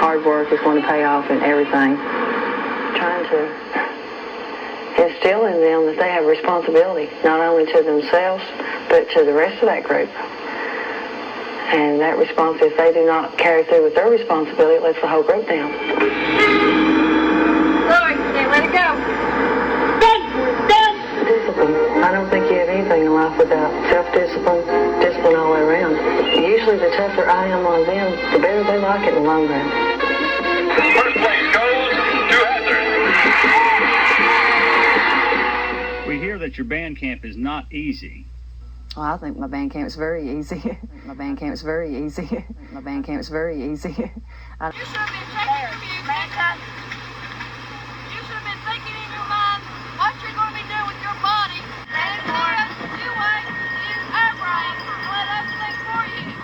hard work is going to pay off in everything, trying to instill in them that they have responsibility, not only to themselves, but to the rest of that group. And that responsibility, if they do not carry through with their responsibility, it lets the whole group down. Lord, let it go. Discipline. I don't think you have anything in life without self-discipline, discipline all the way around. Usually the tougher I am on them, the better they like it in the long run. First place goes to Hazard. We hear that your band camp is not easy. Well, I think my band camp is very easy. My band camp is very easy. My band camp is very easy. You should have been thinking, you should have been thinking in your mind what you're going to be doing with your body. And instead, you wait to use our brain to let us think for you.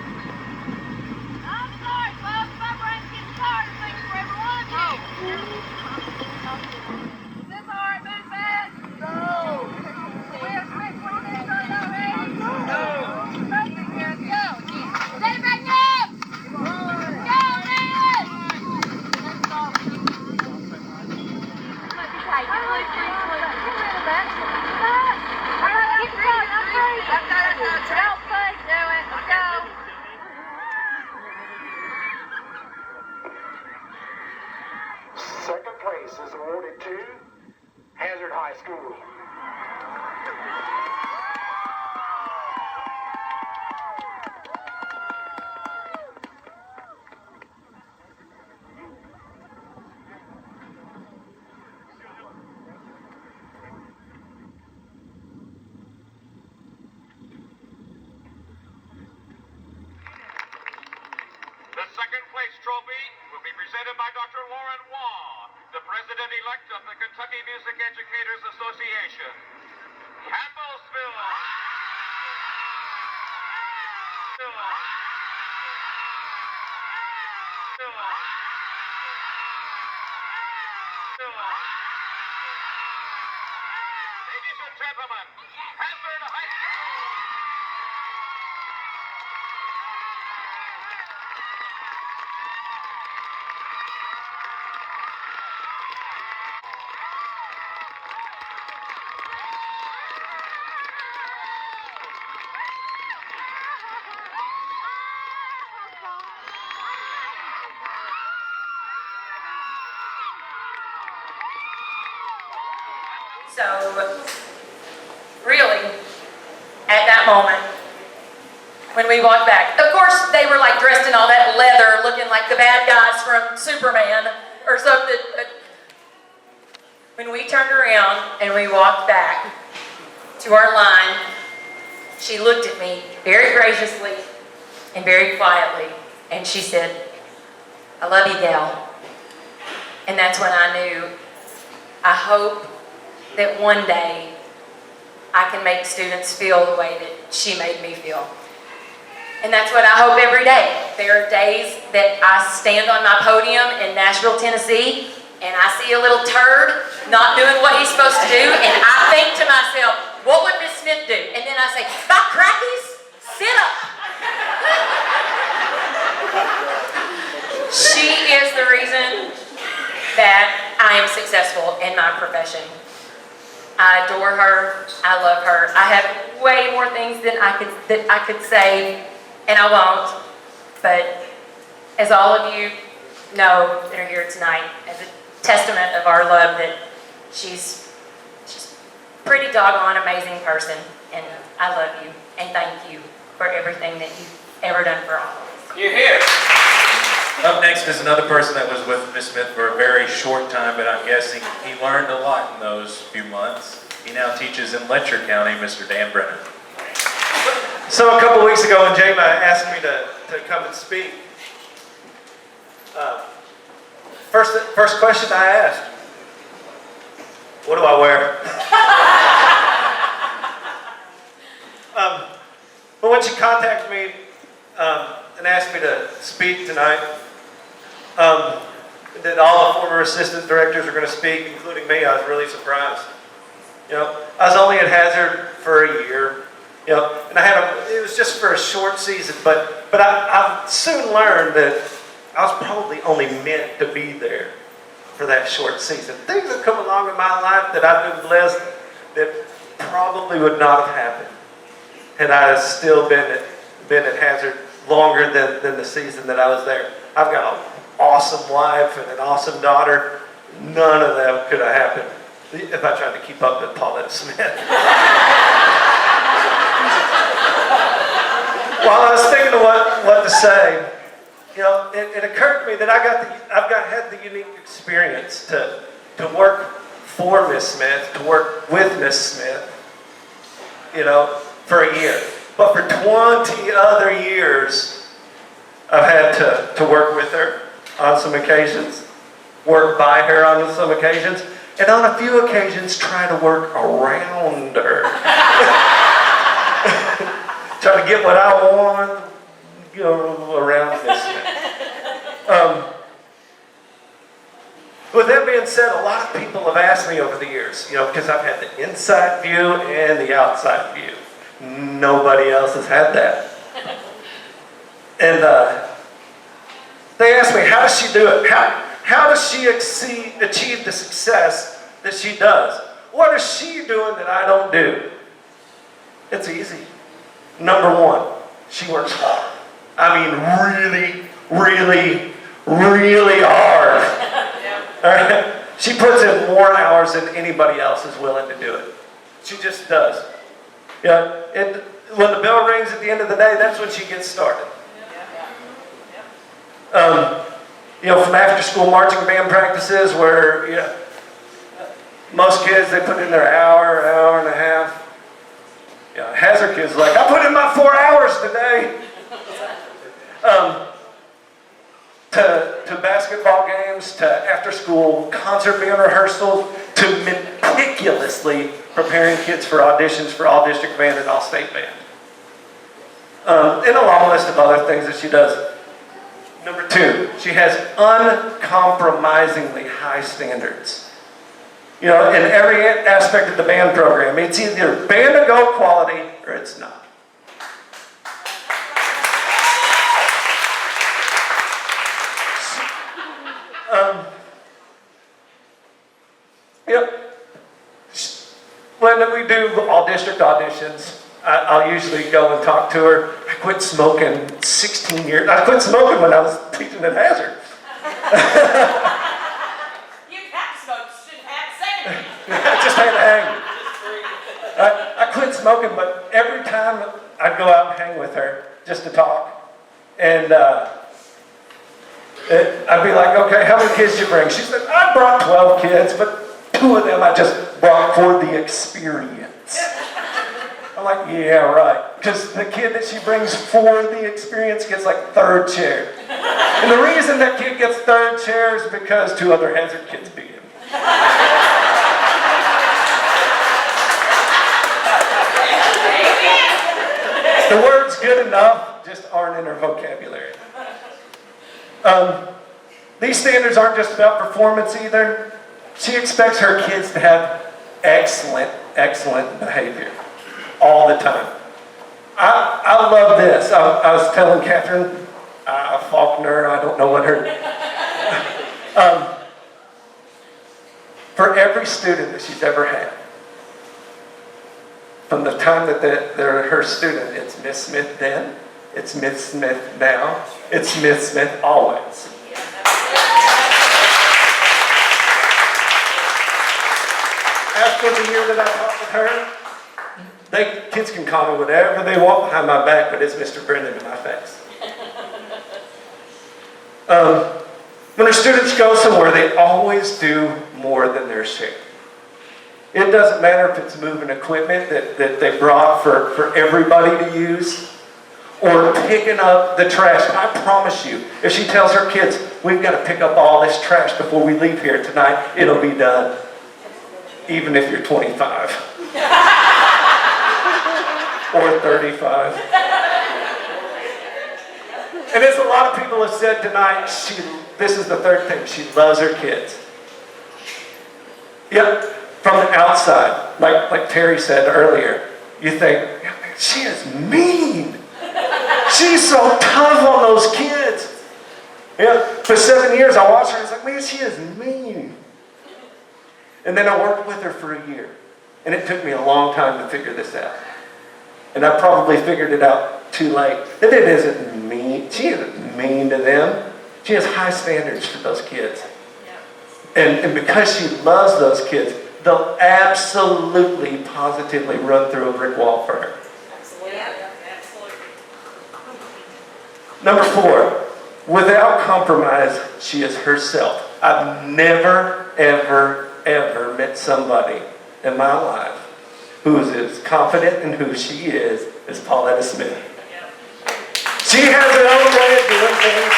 I'm sorry, folks. My brain's getting tired of thinking for every one of you. Is this all right, Big Bad? No. Do we have 626 right now, ready? No. Perfect, let's go. Let it back up. Go, man. Let's go. Second place is awarded to Hazard High School. The second place trophy will be presented by Dr. Lauren Waugh, the president-elect of the Kentucky Music Educators Association. Campbellsville. Ladies and gentlemen, Hazard High School. So, really, at that moment, when we walked back, of course, they were like dressed in all that leather, looking like the bad guys from Superman or something. But when we turned around and we walked back to our line, she looked at me very graciously and very quietly, and she said, "I love you, gal." And that's when I knew, I hope that one day I can make students feel the way that she made me feel. And that's what I hope every day. There are days that I stand on my podium in Nashville, Tennessee, and I see a little turd not doing what he's supposed to do, and I think to myself, what would Miss Smith do? And then I say, by crackies, sit up. She is the reason that I am successful in my profession. I adore her. I love her. I have way more things than I could say, and I won't. But as all of you know that are here tonight, as a testament of our love, that she's a pretty doggone amazing person, and I love you and thank you for everything that you've ever done for all of us. You're here. Up next is another person that was with Miss Smith for a very short time, but I'm guessing he learned a lot in those few months. He now teaches in Letcher County, Mr. Dan Brennan. So a couple weeks ago when Jama asked me to come and speak, first question I asked, What do I wear? But when she contacted me and asked me to speak tonight, that all the former assistant directors are going to speak, including me, I was really surprised. You know, I was only at Hazard for a year, you know, and it was just for a short season, but I soon learned that I was probably only meant to be there for that short season. Things have come along in my life that I've been blessed that probably would not have happened had I still been at Hazard longer than the season that I was there. I've got an awesome wife and an awesome daughter. None of that could have happened if I tried to keep up with Pauletta Smith. While I was thinking of what to say, you know, it occurred to me that I've had the unique experience to work for Miss Smith, to work with Miss Smith, you know, for a year. But for 20 other years, I've had to work with her on some occasions, work by her on some occasions, and on a few occasions try to work around her. Try to get what I want, you know, around Miss Smith. With that being said, a lot of people have asked me over the years, you know, because I've had the inside view and the outside view. Nobody else has had that. And they asked me, how does she do it? How does she achieve the success that she does? What is she doing that I don't do? It's easy. Number one, she works hard. I mean, really, really, really hard. All right? She puts in more hours than anybody else is willing to do it. She just does. Yeah, when the bell rings at the end of the day, that's when she gets started. You know, from after-school marching band practices where, you know, most kids, they put in their hour and a half. You know, Hazard kids like, I put in my 4 hours today. To basketball games, to after-school concert band rehearsals, to meticulously preparing kids for auditions for all district band and all state band. And a long list of other things that she does. Number two, she has uncompromisingly high standards. You know, in every aspect of the band program, it's either band to go quality or it's not. Yep. When we do all district auditions, I'll usually go and talk to her. I quit smoking 16 years. I quit smoking when I was teaching at Hazard. You have to smoke, you shouldn't have to say anything. I just had to hang. I quit smoking, but every time I'd go out and hang with her just to talk. And I'd be like, okay, how many kids did you bring? She said, I brought 12 kids, but 2 of them I just brought for the experience. I'm like, yeah, right. Because the kid that she brings for the experience gets like 3rd chair. And the reason that kid gets 3rd chair is because 2 other Hazard kids beat him. The words good enough just aren't in her vocabulary. These standards aren't just about performance either. She expects her kids to have excellent behavior all the time. I love this. I was telling Catherine Faulkner, I don't know what her... for every student that she's ever had, from the time that they're her student, it's Miss Smith then, it's Miss Smith now, it's Miss Smith always. After the year that I taught with her, kids can call me whatever they want behind my back, but it's Mr. Brendan in my face. When our students go somewhere, they always do more than their share. It doesn't matter if it's moving equipment that they brought for everybody to use, or picking up the trash. I promise you, if she tells her kids, we've got to pick up all this trash before we leave here tonight, it'll be done. even if you're 25 or 35. And as a lot of people have said tonight, this is the third thing, she loves her kids. Yep, from the outside, like Terry said earlier, you think, she is mean. She's so tough on those kids. Yeah, for 7 years I watched her and I was like, man, she is mean. And then I worked with her for a year. And it took me a long time to figure this out. And I probably figured it out too late. That it isn't mean. She isn't mean to them. She has high standards for those kids. And because she loves those kids, they'll absolutely, positively run through a brick wall for her. Absolutely. Absolutely. Number 4, without compromise, she is herself. I've never, ever, ever met somebody in my life who is as confident in who she is as Pauletta Smith. She has her own way of doing things.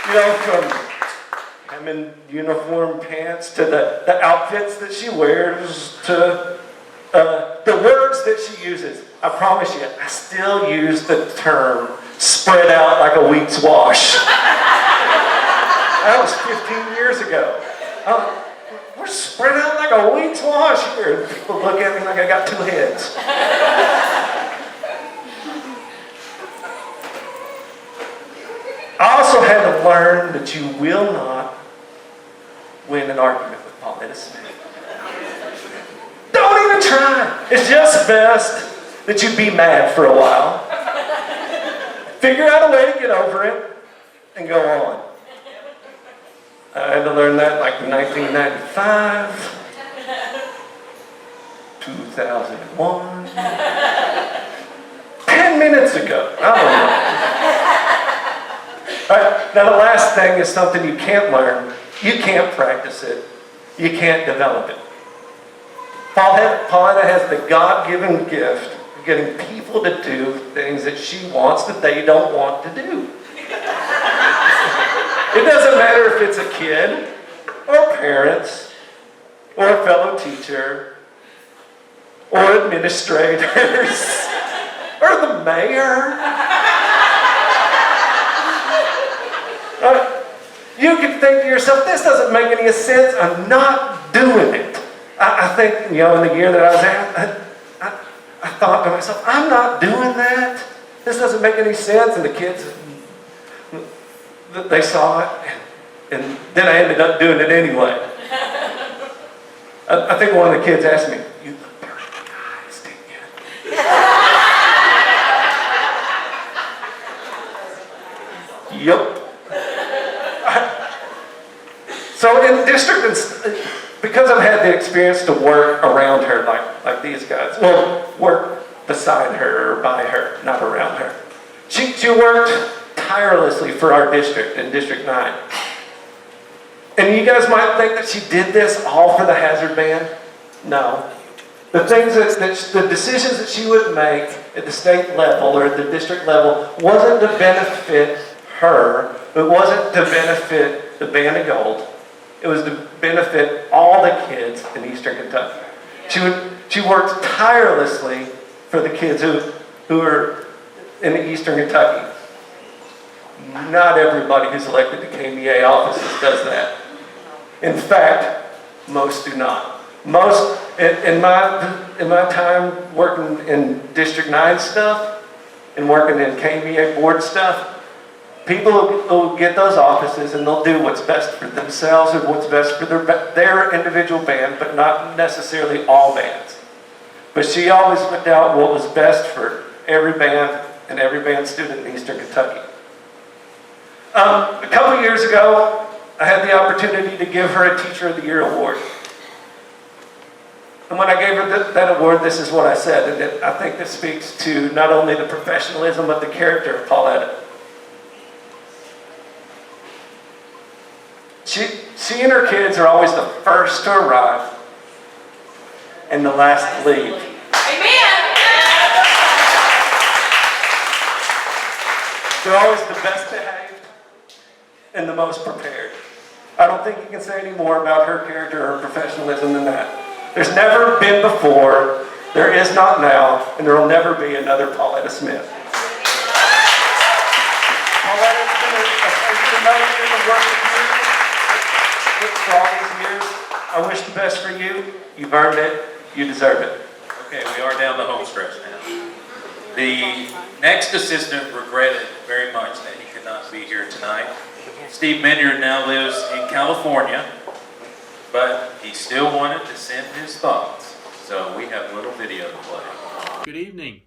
You know, from having uniform pants to the outfits that she wears to the words that she uses. I promise you, I still use the term spread out like a wheat's wash. That was 15 years ago. We're spread out like a wheat's wash here. And people look at me like I got 2 heads. I also had to learn that you will not win an argument with Pauletta Smith. Don't even try. It's just best that you be mad for a while. Figure out a way to get over it and go on. I had to learn that like in 1995, 2001, 10 minutes ago. I don't know. All right, now the last thing is something you can't learn. You can't practice it. You can't develop it. Pauletta has the God-given gift of getting people to do things that she wants that they don't want to do. It doesn't matter if it's a kid, or parents, or a fellow teacher, or administrators, or the mayor. You can think to yourself, this doesn't make any sense, I'm not doing it. I think, you know, in the year that I was at, I thought to myself, I'm not doing that. This doesn't make any sense. And the kids, they saw it, and then I ended up doing it anyway. I think one of the kids asked me, you look very nice, didn't you? Yep. So in district, because I've had the experience to work around her like these guys, well, work beside her or by her, not around her. She worked tirelessly for our district in District 9. And you guys might think that she did this all for the hazard band. No. The things the decisions that she would make at the state level or at the district level wasn't to benefit her. It wasn't to benefit the Band of Gold. It was to benefit all the kids in Eastern Kentucky. She worked tirelessly for the kids who are in Eastern Kentucky. Not everybody who's elected to KBA offices does that. In fact, most do not. Most, in my time working in District 9 stuff and working in KBA board stuff, people will get those offices and they'll do what's best for themselves and what's best for their individual band, but not necessarily all bands. But she always looked out what was best for every band and every band student in Eastern Kentucky. A couple years ago, I had the opportunity to give her a Teacher of the Year award. And when I gave her that award, this is what I said, and I think this speaks to not only the professionalism, but the character of Pauletta. She and her kids are always the first to arrive and the last to leave. Amen. They're always the best behaved and the most prepared. I don't think you can say any more about her character or her professionalism than that. There's never been before, there is not now, and there will never be another Pauletta Smith. Pauletta, it's been a pleasure to know you and work with you for all these years. I wish the best for you. You've earned it. You deserve it. Okay, we are down the home stretch now. The next assistant regretted very much that he could not be here tonight. Steve Minyard now lives in California, but he still wanted to send his thoughts. So we have a little video to play. Good evening.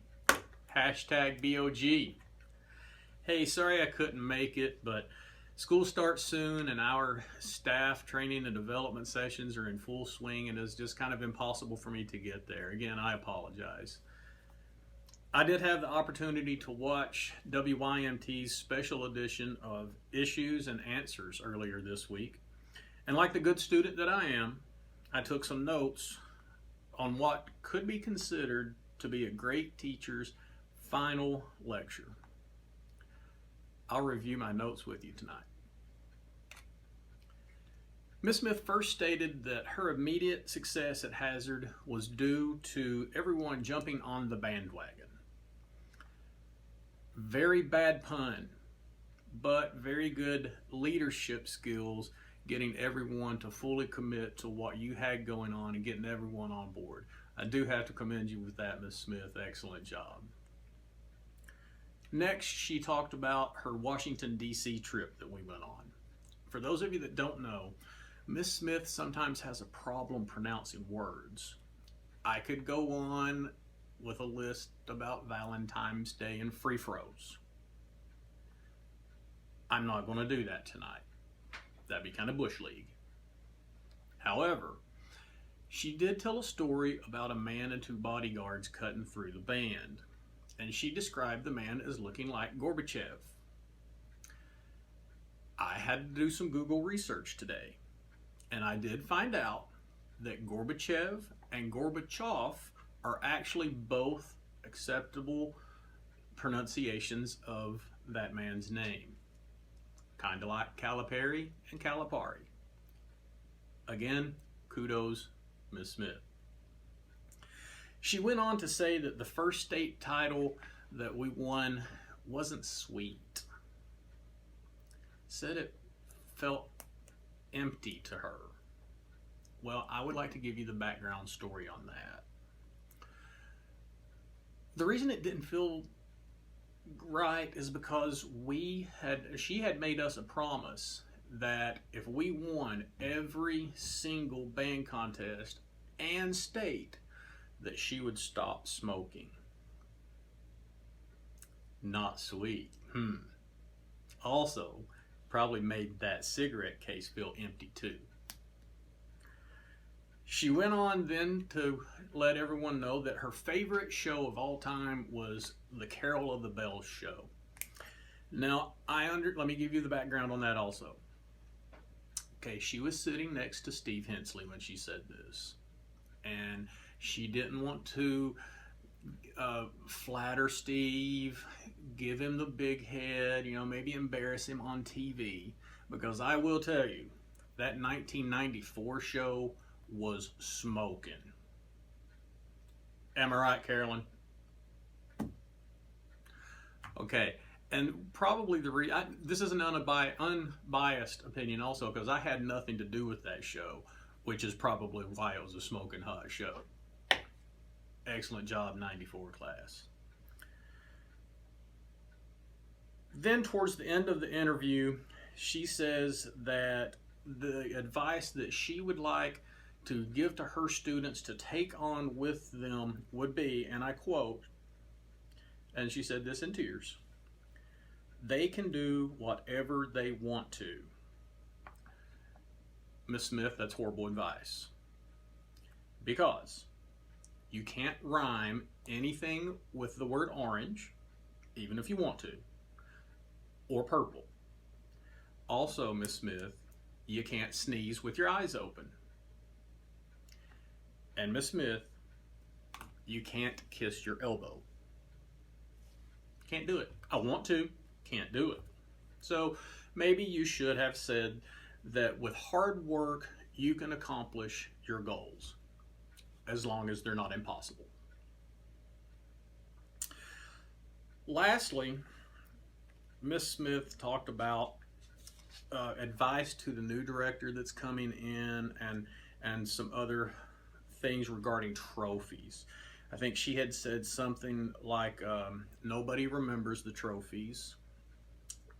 Hashtag BOG. Hey, sorry I couldn't make it, but school starts soon and our staff training and development sessions are in full swing and it's just kind of impossible for me to get there. Again, I apologize. I did have the opportunity to watch WYMT's special edition of Issues and Answers earlier this week. And like the good student that I am, I took some notes on what could be considered to be a great teacher's final lecture. I'll review my notes with you tonight. Ms. Smith first stated that her immediate success at Hazard was due to everyone jumping on the bandwagon. Very bad pun, but very good leadership skills, getting everyone to fully commit to what you had going on and getting everyone on board. I do have to commend you with that, Ms. Smith. Excellent job. Next, she talked about her Washington, D.C. trip that we went on. For those of you that don't know, Ms. Smith sometimes has a problem pronouncing words. I could go on with a list about Valentine's Day and free throws. I'm not going to do that tonight. That'd be kind of Bush League. However, she did tell a story about a man and two bodyguards cutting through the band, and she described the man as looking like Gorbachev. I had to do some Google research today, and I did find out that Gorbachev and Gorbachev are actually both acceptable pronunciations of that man's name. Kind of like Calipari and Calipari. Again, kudos, Ms. Smith. She went on to say that the first state title that we won wasn't sweet. Said it felt empty to her. Well, I would like to give you the background story on that. The reason it didn't feel right is because she had made us a promise that if we won every single band contest and state, that she would stop smoking. Not sweet. Also, probably made that cigarette case feel empty too. She went on then to let everyone know that her favorite show of all time was the Carol of the Bells show. Now, let me give you the background on that also. Okay, she was sitting next to Steve Hensley when she said this. And she didn't want to flatter Steve, give him the big head, maybe embarrass him on TV. Because I will tell you, that 1994 show was smoking. Am I right, Carolyn? Okay, and probably this is an unbiased opinion also, because I had nothing to do with that show, which is probably why it was a smoking hot show. Excellent job, 94 class. Then towards the end of the interview, she says that the advice that she would like to give to her students to take on with them would be, and I quote, and she said this in tears, "They can do whatever they want to." Miss Smith, that's horrible advice. Because you can't rhyme anything with the word orange, even if you want to, or purple. Also, Miss Smith, you can't sneeze with your eyes open. And Miss Smith, you can't kiss your elbow. Can't do it. I want to, can't do it. So maybe you should have said that with hard work, you can accomplish your goals, as long as they're not impossible. Lastly, Miss Smith talked about advice to the new director that's coming in, and some other things regarding trophies. I think she had said something like nobody remembers the trophies.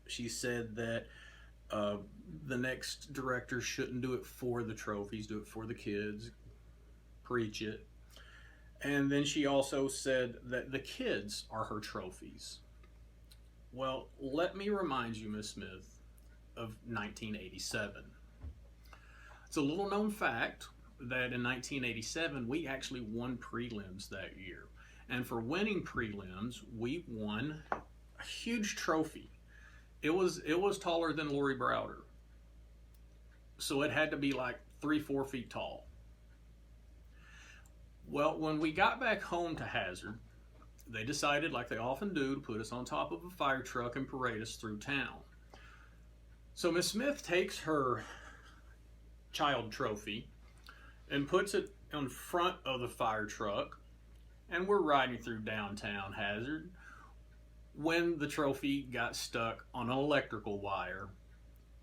She said that the next director shouldn't do it for the trophies, do it for the kids, preach it. And then she also said that the kids are her trophies. Well, let me remind you, Miss Smith, of 1987. It's a little known fact that in 1987 we actually won prelims that year. And for winning prelims, we won a huge trophy. It was taller than Lori Browder. So it had to be like 3-4 feet tall. Well, when we got back home to Hazard, they decided, like they often do, to put us on top of a fire truck and parade us through town. So Miss Smith takes her child trophy and puts it in front of the fire truck, and we're riding through downtown Hazard when the trophy got stuck on an electrical wire,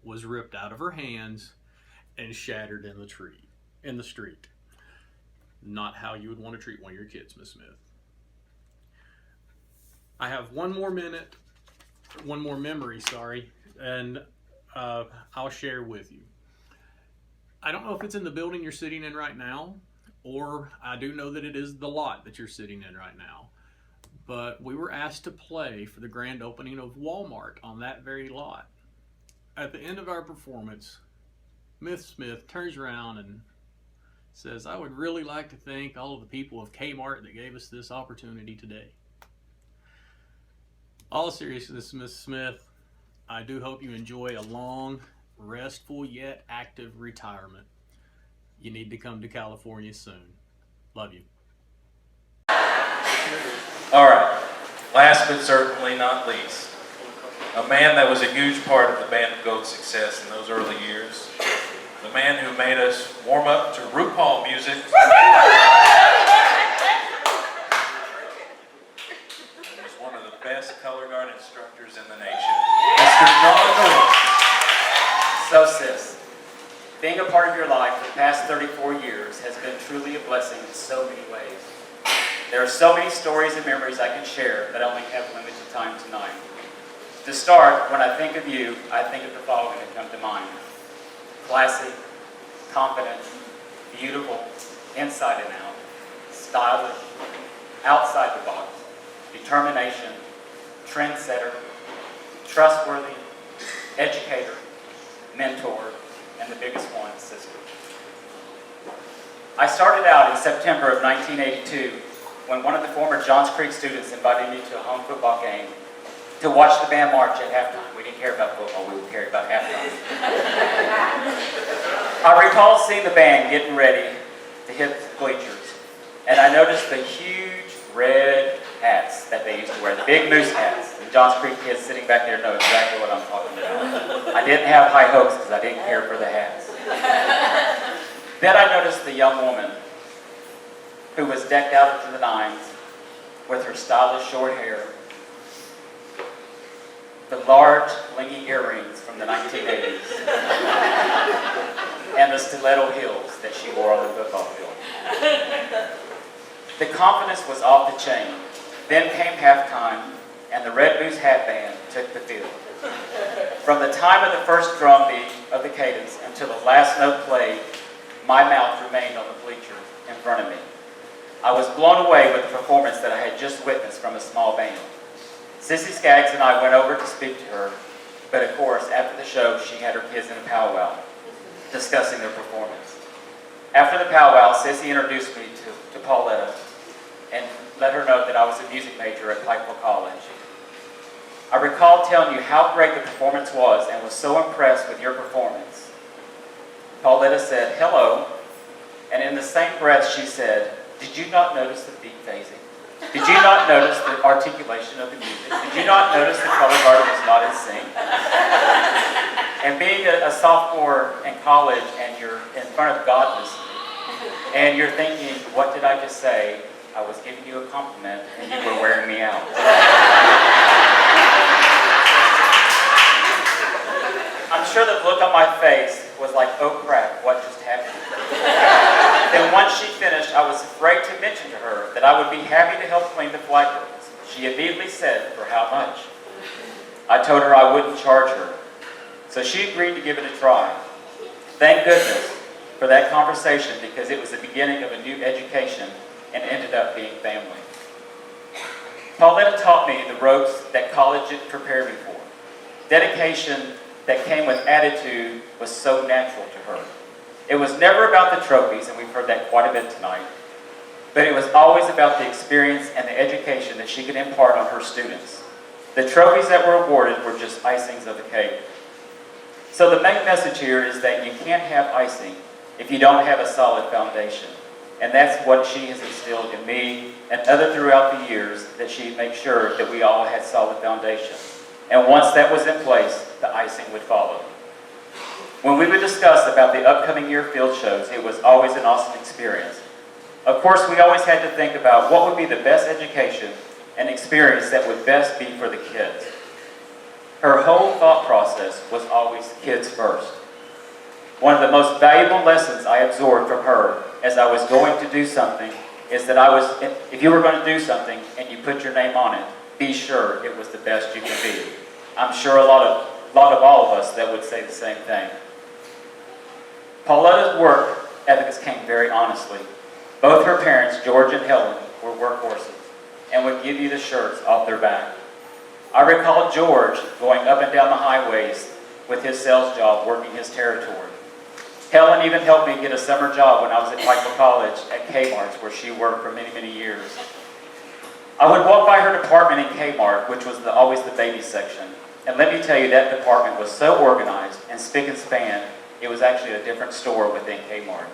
was ripped out of her hands, and shattered in the street. Not how you would want to treat one of your kids, Miss Smith. I have one more memory, and I'll share with you. I don't know if it's in the building you're sitting in right now, or I do know that it is the lot that you're sitting in right now. But we were asked to play for the grand opening of Walmart on that very lot. At the end of our performance, Miss Smith turns around and says, "I would really like to thank all of the people of Kmart that gave us this opportunity today." All seriousness, Miss Smith, I do hope you enjoy a long, restful yet active retirement. You need to come to California soon. Love you. All right, last but certainly not least, a man that was a huge part of the Band of Goat's success in those early years, the man who made us warm up to RuPaul music. He was one of the best color guard instructors in the nation, Mr. John Norris. So sis, being a part of your life for the past 34 years has been truly a blessing in so many ways. There are so many stories and memories I can share that I only have limited time tonight. To start, when I think of you, I think of the following that come to mind. Classy, confident, beautiful, inside and out, stylish, outside the box, determination, trendsetter, trustworthy, educator, mentor, and the biggest one, sister. I started out in September of 1982 when one of the former Johns Creek students invited me to a home football game to watch the band march at halftime. We didn't care about football, we cared about halftime. I recall seeing the band getting ready to hit the bleachers, and I noticed the huge red hats that they used to wear, the big moose hats. The Johns Creek kids sitting back there know exactly what I'm talking about. I didn't have high hopes because I didn't care for the hats. Then I noticed the young woman who was decked out to the nines with her stylish short hair, the large blingy earrings from the 1980s, and the stiletto heels that she wore on the football field. The confidence was off the chain. Then came halftime, and the Red Moose Hat Band took the field. From the time of the first drum beat of the cadence until the last note played, my mouth remained on the bleacher in front of me. I was blown away with the performance that I had just witnessed from a small band. Sissy Skaggs and I went over to speak to her, but of course, after the show, she had her kids in a powwow, discussing their performance. After the powwow, Sissy introduced me to Pauletta and let her know that I was a music major at Pikeville College. I recall telling you how great the performance was and was so impressed with your performance. Pauletta said, "Hello," and in the same breath she said, "Did you not notice the beat phasing? Did you not notice the articulation of the music? Did you not notice the color guard was not in sync?" And being a sophomore in college and you're in front of God listening, and you're thinking, what did I just say? I was giving you a compliment and you were wearing me out. I'm sure the look on my face was like, oh crap, what just happened? Then once she finished, I was afraid to mention to her that I would be happy to help clean the flight rooms. She immediately said, for how much? I told her I wouldn't charge her. So she agreed to give it a try. Thank goodness for that conversation, because it was the beginning of a new education and ended up being family. Pauletta taught me the ropes that college had prepared me for. Dedication that came with attitude was so natural to her. It was never about the trophies, and we've heard that quite a bit tonight, but it was always about the experience and the education that she could impart on her students. The trophies that were awarded were just icings of the cake. So the main message here is that you can't have icing if you don't have a solid foundation. And that's what she has instilled in me and others throughout the years, that she makes sure that we all had solid foundation. And once that was in place, the icing would follow. When we would discuss about the upcoming year field shows, it was always an awesome experience. Of course, we always had to think about what would be the best education and experience that would best be for the kids. Her whole thought process was always kids first. One of the most valuable lessons I absorbed from her as I was going to do something is that if you were going to do something and you put your name on it, be sure it was the best you can be. I'm sure a lot of all of us that would say the same thing. Pauletta's work ethics came very honestly. Both her parents, George and Helen, were workhorses and would give you the shirts off their back. I recall George going up and down the highways with his sales job, working his territory. Helen even helped me get a summer job when I was at Pikeville College at Kmart's, where she worked for many, many years. I would walk by her department in Kmart, which was always the baby section. And let me tell you, that department was so organized and spick and span, it was actually a different store within Kmart.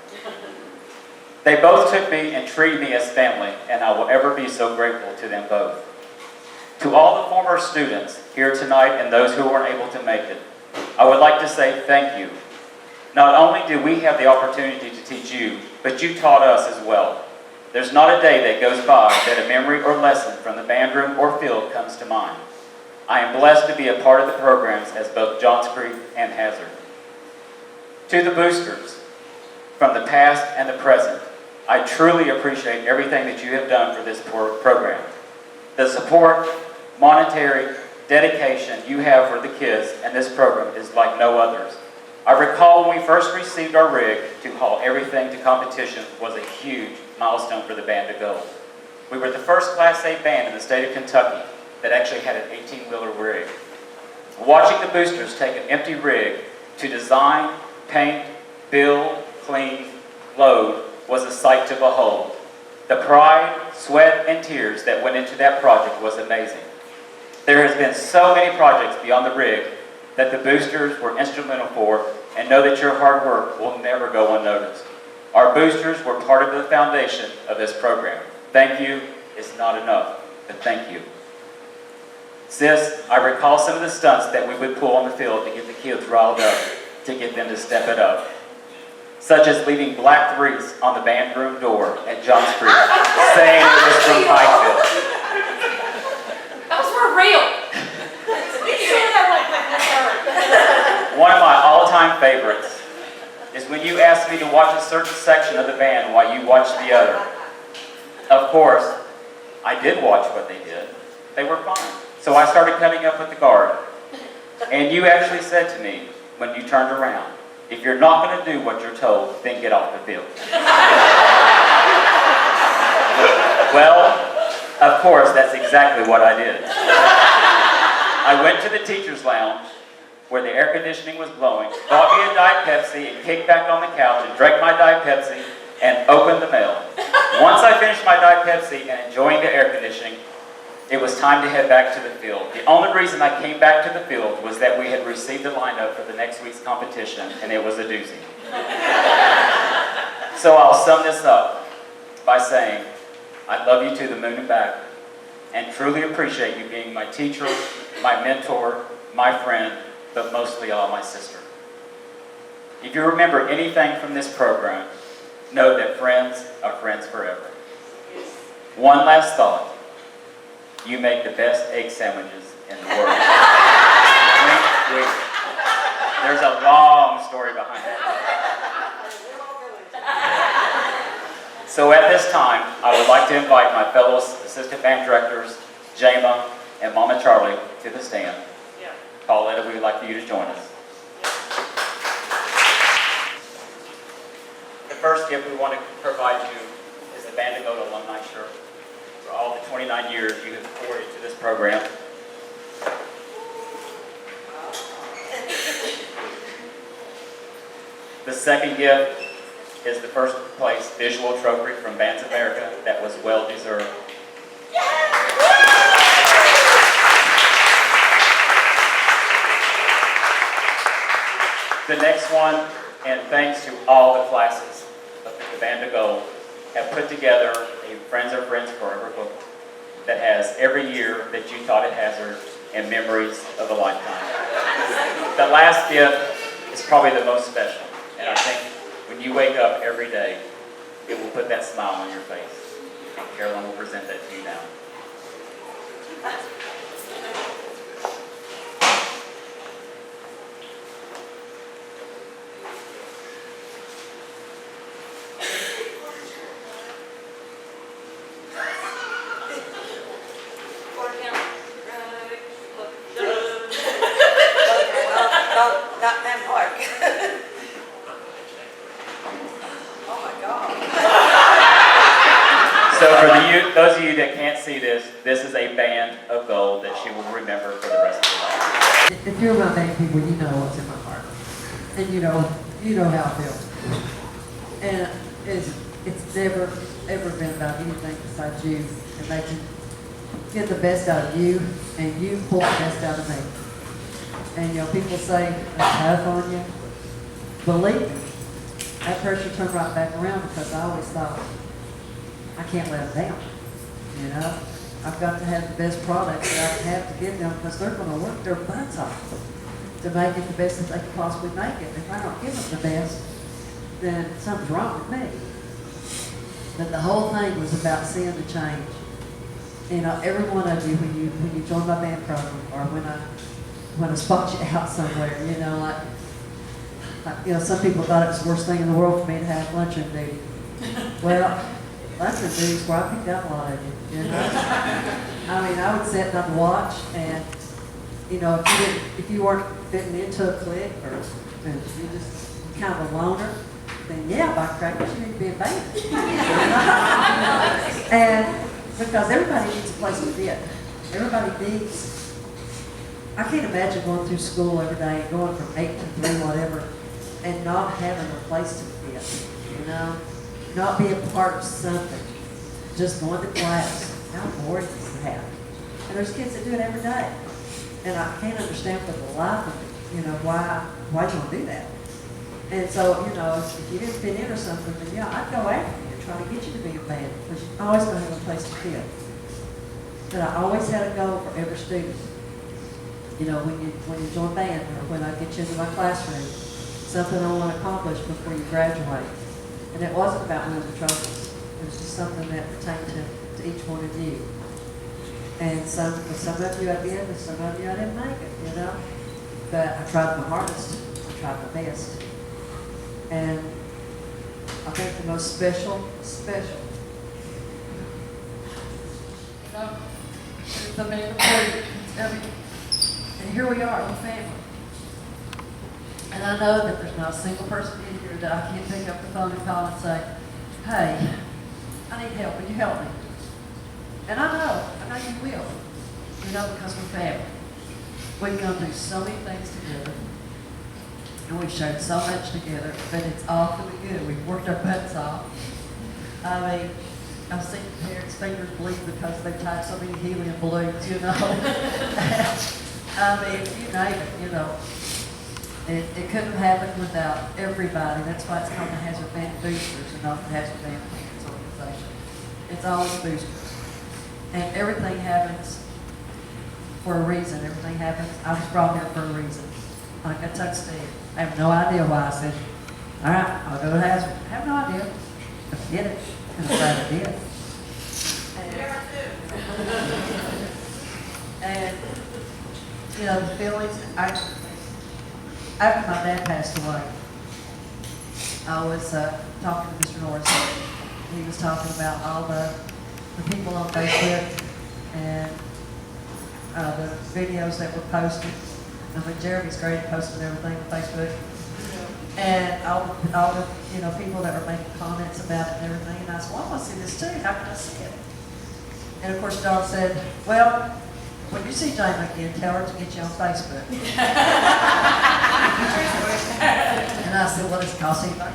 They both took me and treated me as family, and I will ever be so grateful to them both. To all the former students here tonight and those who weren't able to make it, I would like to say thank you. Not only did we have the opportunity to teach you, but you taught us as well. There's not a day that goes by that a memory or lesson from the band room or field comes to mind. I am blessed to be a part of the programs as both Johns Creek and Hazard. To the boosters, from the past and the present, I truly appreciate everything that you have done for this program. The support, monetary, dedication you have for the kids and this program is like no others. I recall when we first received our rig to haul everything to competition was a huge milestone for the band to go. We were the first Class A band in the state of Kentucky that actually had an 18-wheeler rig. Watching the boosters take an empty rig to design, paint, build, clean, load was a sight to behold. The pride, sweat, and tears that went into that project was amazing. There has been so many projects beyond the rig that the boosters were instrumental for, and know that your hard work will never go unnoticed. Our boosters were part of the foundation of this program. Thank you is not enough, but thank you. Sis, I recall some of the stunts that we would pull on the field to get the kids riled up, to get them to step it up. Such as leaving black wreaths on the band room door at Johns Creek, saying it was from Pikeville. Those were real. One of my all-time favorites is when you asked me to watch a certain section of the band while you watched the other. Of course, I did watch what they did. They were fine. So I started coming up with the guard. And you actually said to me, when you turned around, if you're not going to do what you're told, then get off the field. Well, of course, that's exactly what I did. I went to the teacher's lounge, where the air conditioning was blowing, bought me a Diet Pepsi, and kicked back on the couch and drank my Diet Pepsi and opened the mail. Once I finished my Diet Pepsi and enjoying the air conditioning, it was time to head back to the field. The only reason I came back to the field was that we had received the lineup for the next week's competition, and it was a doozy. So I'll sum this up by saying, I love you to the moon and back, and truly appreciate you being my teacher, my mentor, my friend, but mostly all my sister. If you remember anything from this program, know that friends are friends forever. One last thought. You make the best egg sandwiches in the world. Wink, wink. There's a long story behind it. So at this time, I would like to invite my fellow assistant band directors, Jama and Mama Charlie, to the stand. Pauletta, we would like for you to join us. The first gift we want to provide you is the Band of Gold alumni shirt. For all the 29 years you have poured into this program. The second gift is the first place visual trophy from Bands America that was well deserved. The next one, and thanks to all the classes of the Band of Gold, have put together a Friends Are Friends Forever book that has every year that you taught at Hazard and memories of a lifetime. The last gift is probably the most special, and I think when you wake up every day, it will put that smile on your face. And Carolyn will present that to you now. Not that mark. Oh my God. So for those of you that can't see this, this is a band of gold that she will remember for the rest of her life. If you're my band people, you know what's in my heart. And you know how I feel. And it's never, ever been about anything besides you and making, get the best out of you and you pull the best out of me. And people say, I'm tough on you. Believe me, that pressure turned right back around because I always thought, I can't let them down. I've got to have the best product that I can have to give them because they're going to work their butts off to make it the best that they can possibly make it. If I don't give them the best, then something's wrong with me. But the whole thing was about seeing the change. Every one of you, when you join my band program, or when I spot you out somewhere, some people thought it was the worst thing in the world for me to have luncheon duty. Well, luncheon duty is where I picked up a lot of you. I would sit and I'd watch, and if you weren't fitting into a clique or you're just kind of a loner, then yeah, by crackers, you need to be a band. And because everybody needs a place to fit. Everybody needs. I can't imagine going through school every day, going from 8 to 3, whatever, and not having a place to fit, not being part of something, just going to class. How boring is that? And there's kids that do it every day. And I can't understand for the life of it, why you want to do that. And so, if you didn't fit in or something, then yeah, I'd go after you and try to get you to be a band, because you're always going to have a place to fit. But I always had a goal for every student. When you join band, or when I get you into my classroom, something I want to accomplish before you graduate. And it wasn't about winning the trophies. It was just something that pertained to each one of you. And some of you I did, and some of you I didn't make it, But I tried my hardest. I tried my best. And I think the most special, is the man before you. And here we are, the family. And I know that there's not a single person in here that I can't pick up the phone and call and say, hey, I need help, will you help me? And I know you will. Because we're family. We've gone through so many things together. And we've shared so much together, but it's all for the good. We've worked our butts off. I've seen parents' fingers bleed because they've tied so many helium balloons, You name it, it couldn't have happened without everybody. That's why it's called the Hazard Band Boosters and not the Hazard Band Parents Organization. It's always boosters. And everything happens for a reason. Everything happens. I was brought here for a reason. Like I told Steve, I have no idea why I said All right, I'll go to Hazard. I have no idea. I did it. I'm glad I did. And, you know, the feelings, after my dad passed away, I was talking to Mr. Norris. He was talking about all the people on Facebook and the videos that were posted. I mean, Jeremy's great at posting everything on Facebook. And all the people that were making comments about it and everything. And I said, well, I want to see this too. How can I see it? And of course, John said, well, when you see Jane again, tell her to get you on Facebook. And I said, well, does it cost anything?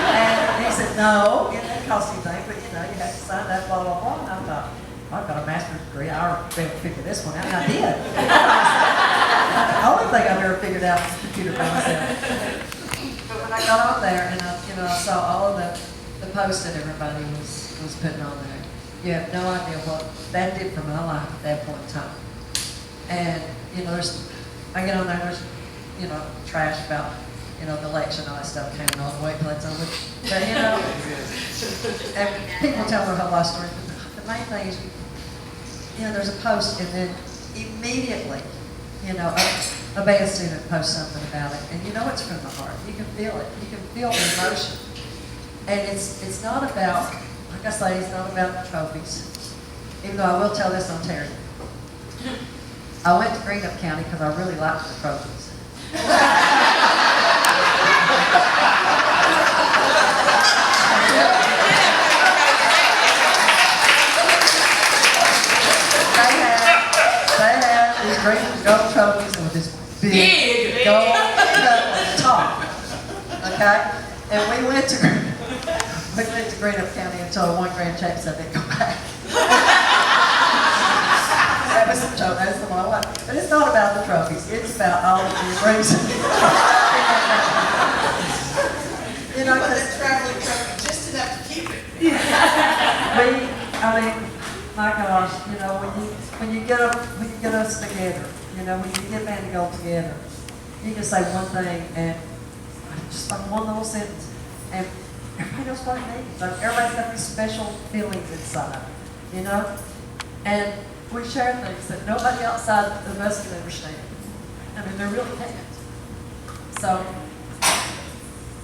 And he said, no, it doesn't cost anything, but you have to sign that, blah, blah, blah. And I thought, I've got a master's degree. I already be able to figure this one out. And I did. The only thing I've ever figured out is computer by myself. But when I got on there and I saw all of the posts that everybody was putting on there, you have no idea what that did for my life at that point in time. And, I get on there, there's, trash about, the election, all that stuff, came all the way till it's over. But, and people tell their whole life story. But the main thing is, there's a post and then immediately, a band student posts something about it. And it's from the heart. You can feel it. You can feel the emotion. And it's not about, like I say, it's not about the trophies. Even though I will tell this on Terry. I went to Greenup County because I really liked the trophies. They had these green gold trophies and with this big gold cup on the top. Okay? And we went to Greenup County and told one grand check said they'd go back. That was a joke. That's the one I want. But it's not about the trophies. It's about all of the embracing. Because traveling trophy just enough to keep it. My gosh, when you get us together, when you get band to go together, you can say one thing and just like one little sentence, and everybody knows what it means. Like everybody's got these special feelings inside, and we share things that nobody outside of us can understand. I mean, they really can't. So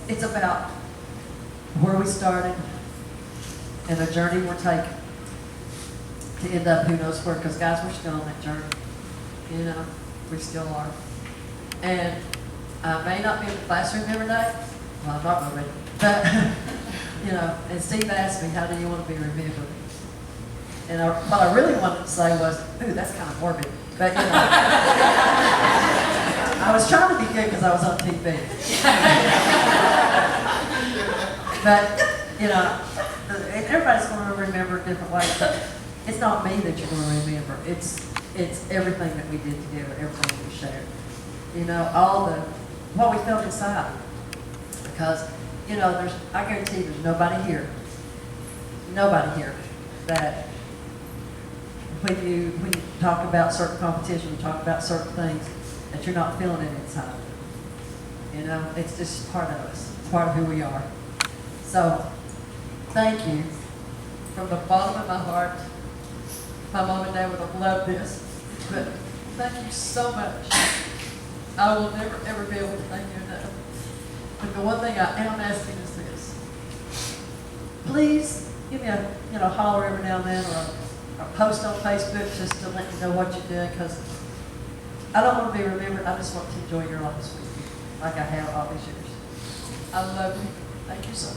it's about where we started and the journey we're taking to end up who knows where, because guys, we're still on that journey. We still are. And I may not be in the classroom every day. Well, I'm not going to be. But, and Steve asked me, how do you want to be remembered? And what I really wanted to say was, ooh, that's kind of morbid. But, I was trying to be good because I was on TV. But, everybody's going to remember different ways. But it's not me that you're going to remember. It's everything that we did together, everything that we shared. What we felt inside. Because, I guarantee there's nobody here that when you talk about certain competition, you talk about certain things, that you're not feeling it inside. It's just part of us. It's part of who we are. So, thank you from the bottom of my heart. My mom and dad would have loved this, but thank you so much. I will never, ever be able to thank you enough. But the one thing I am asking is this. Please give me a holler every now and then, or a post on Facebook just to let me know what you're doing, because I don't want to be remembered. I just want to enjoy your lives with you like I have all these years. I love you. Thank you so much.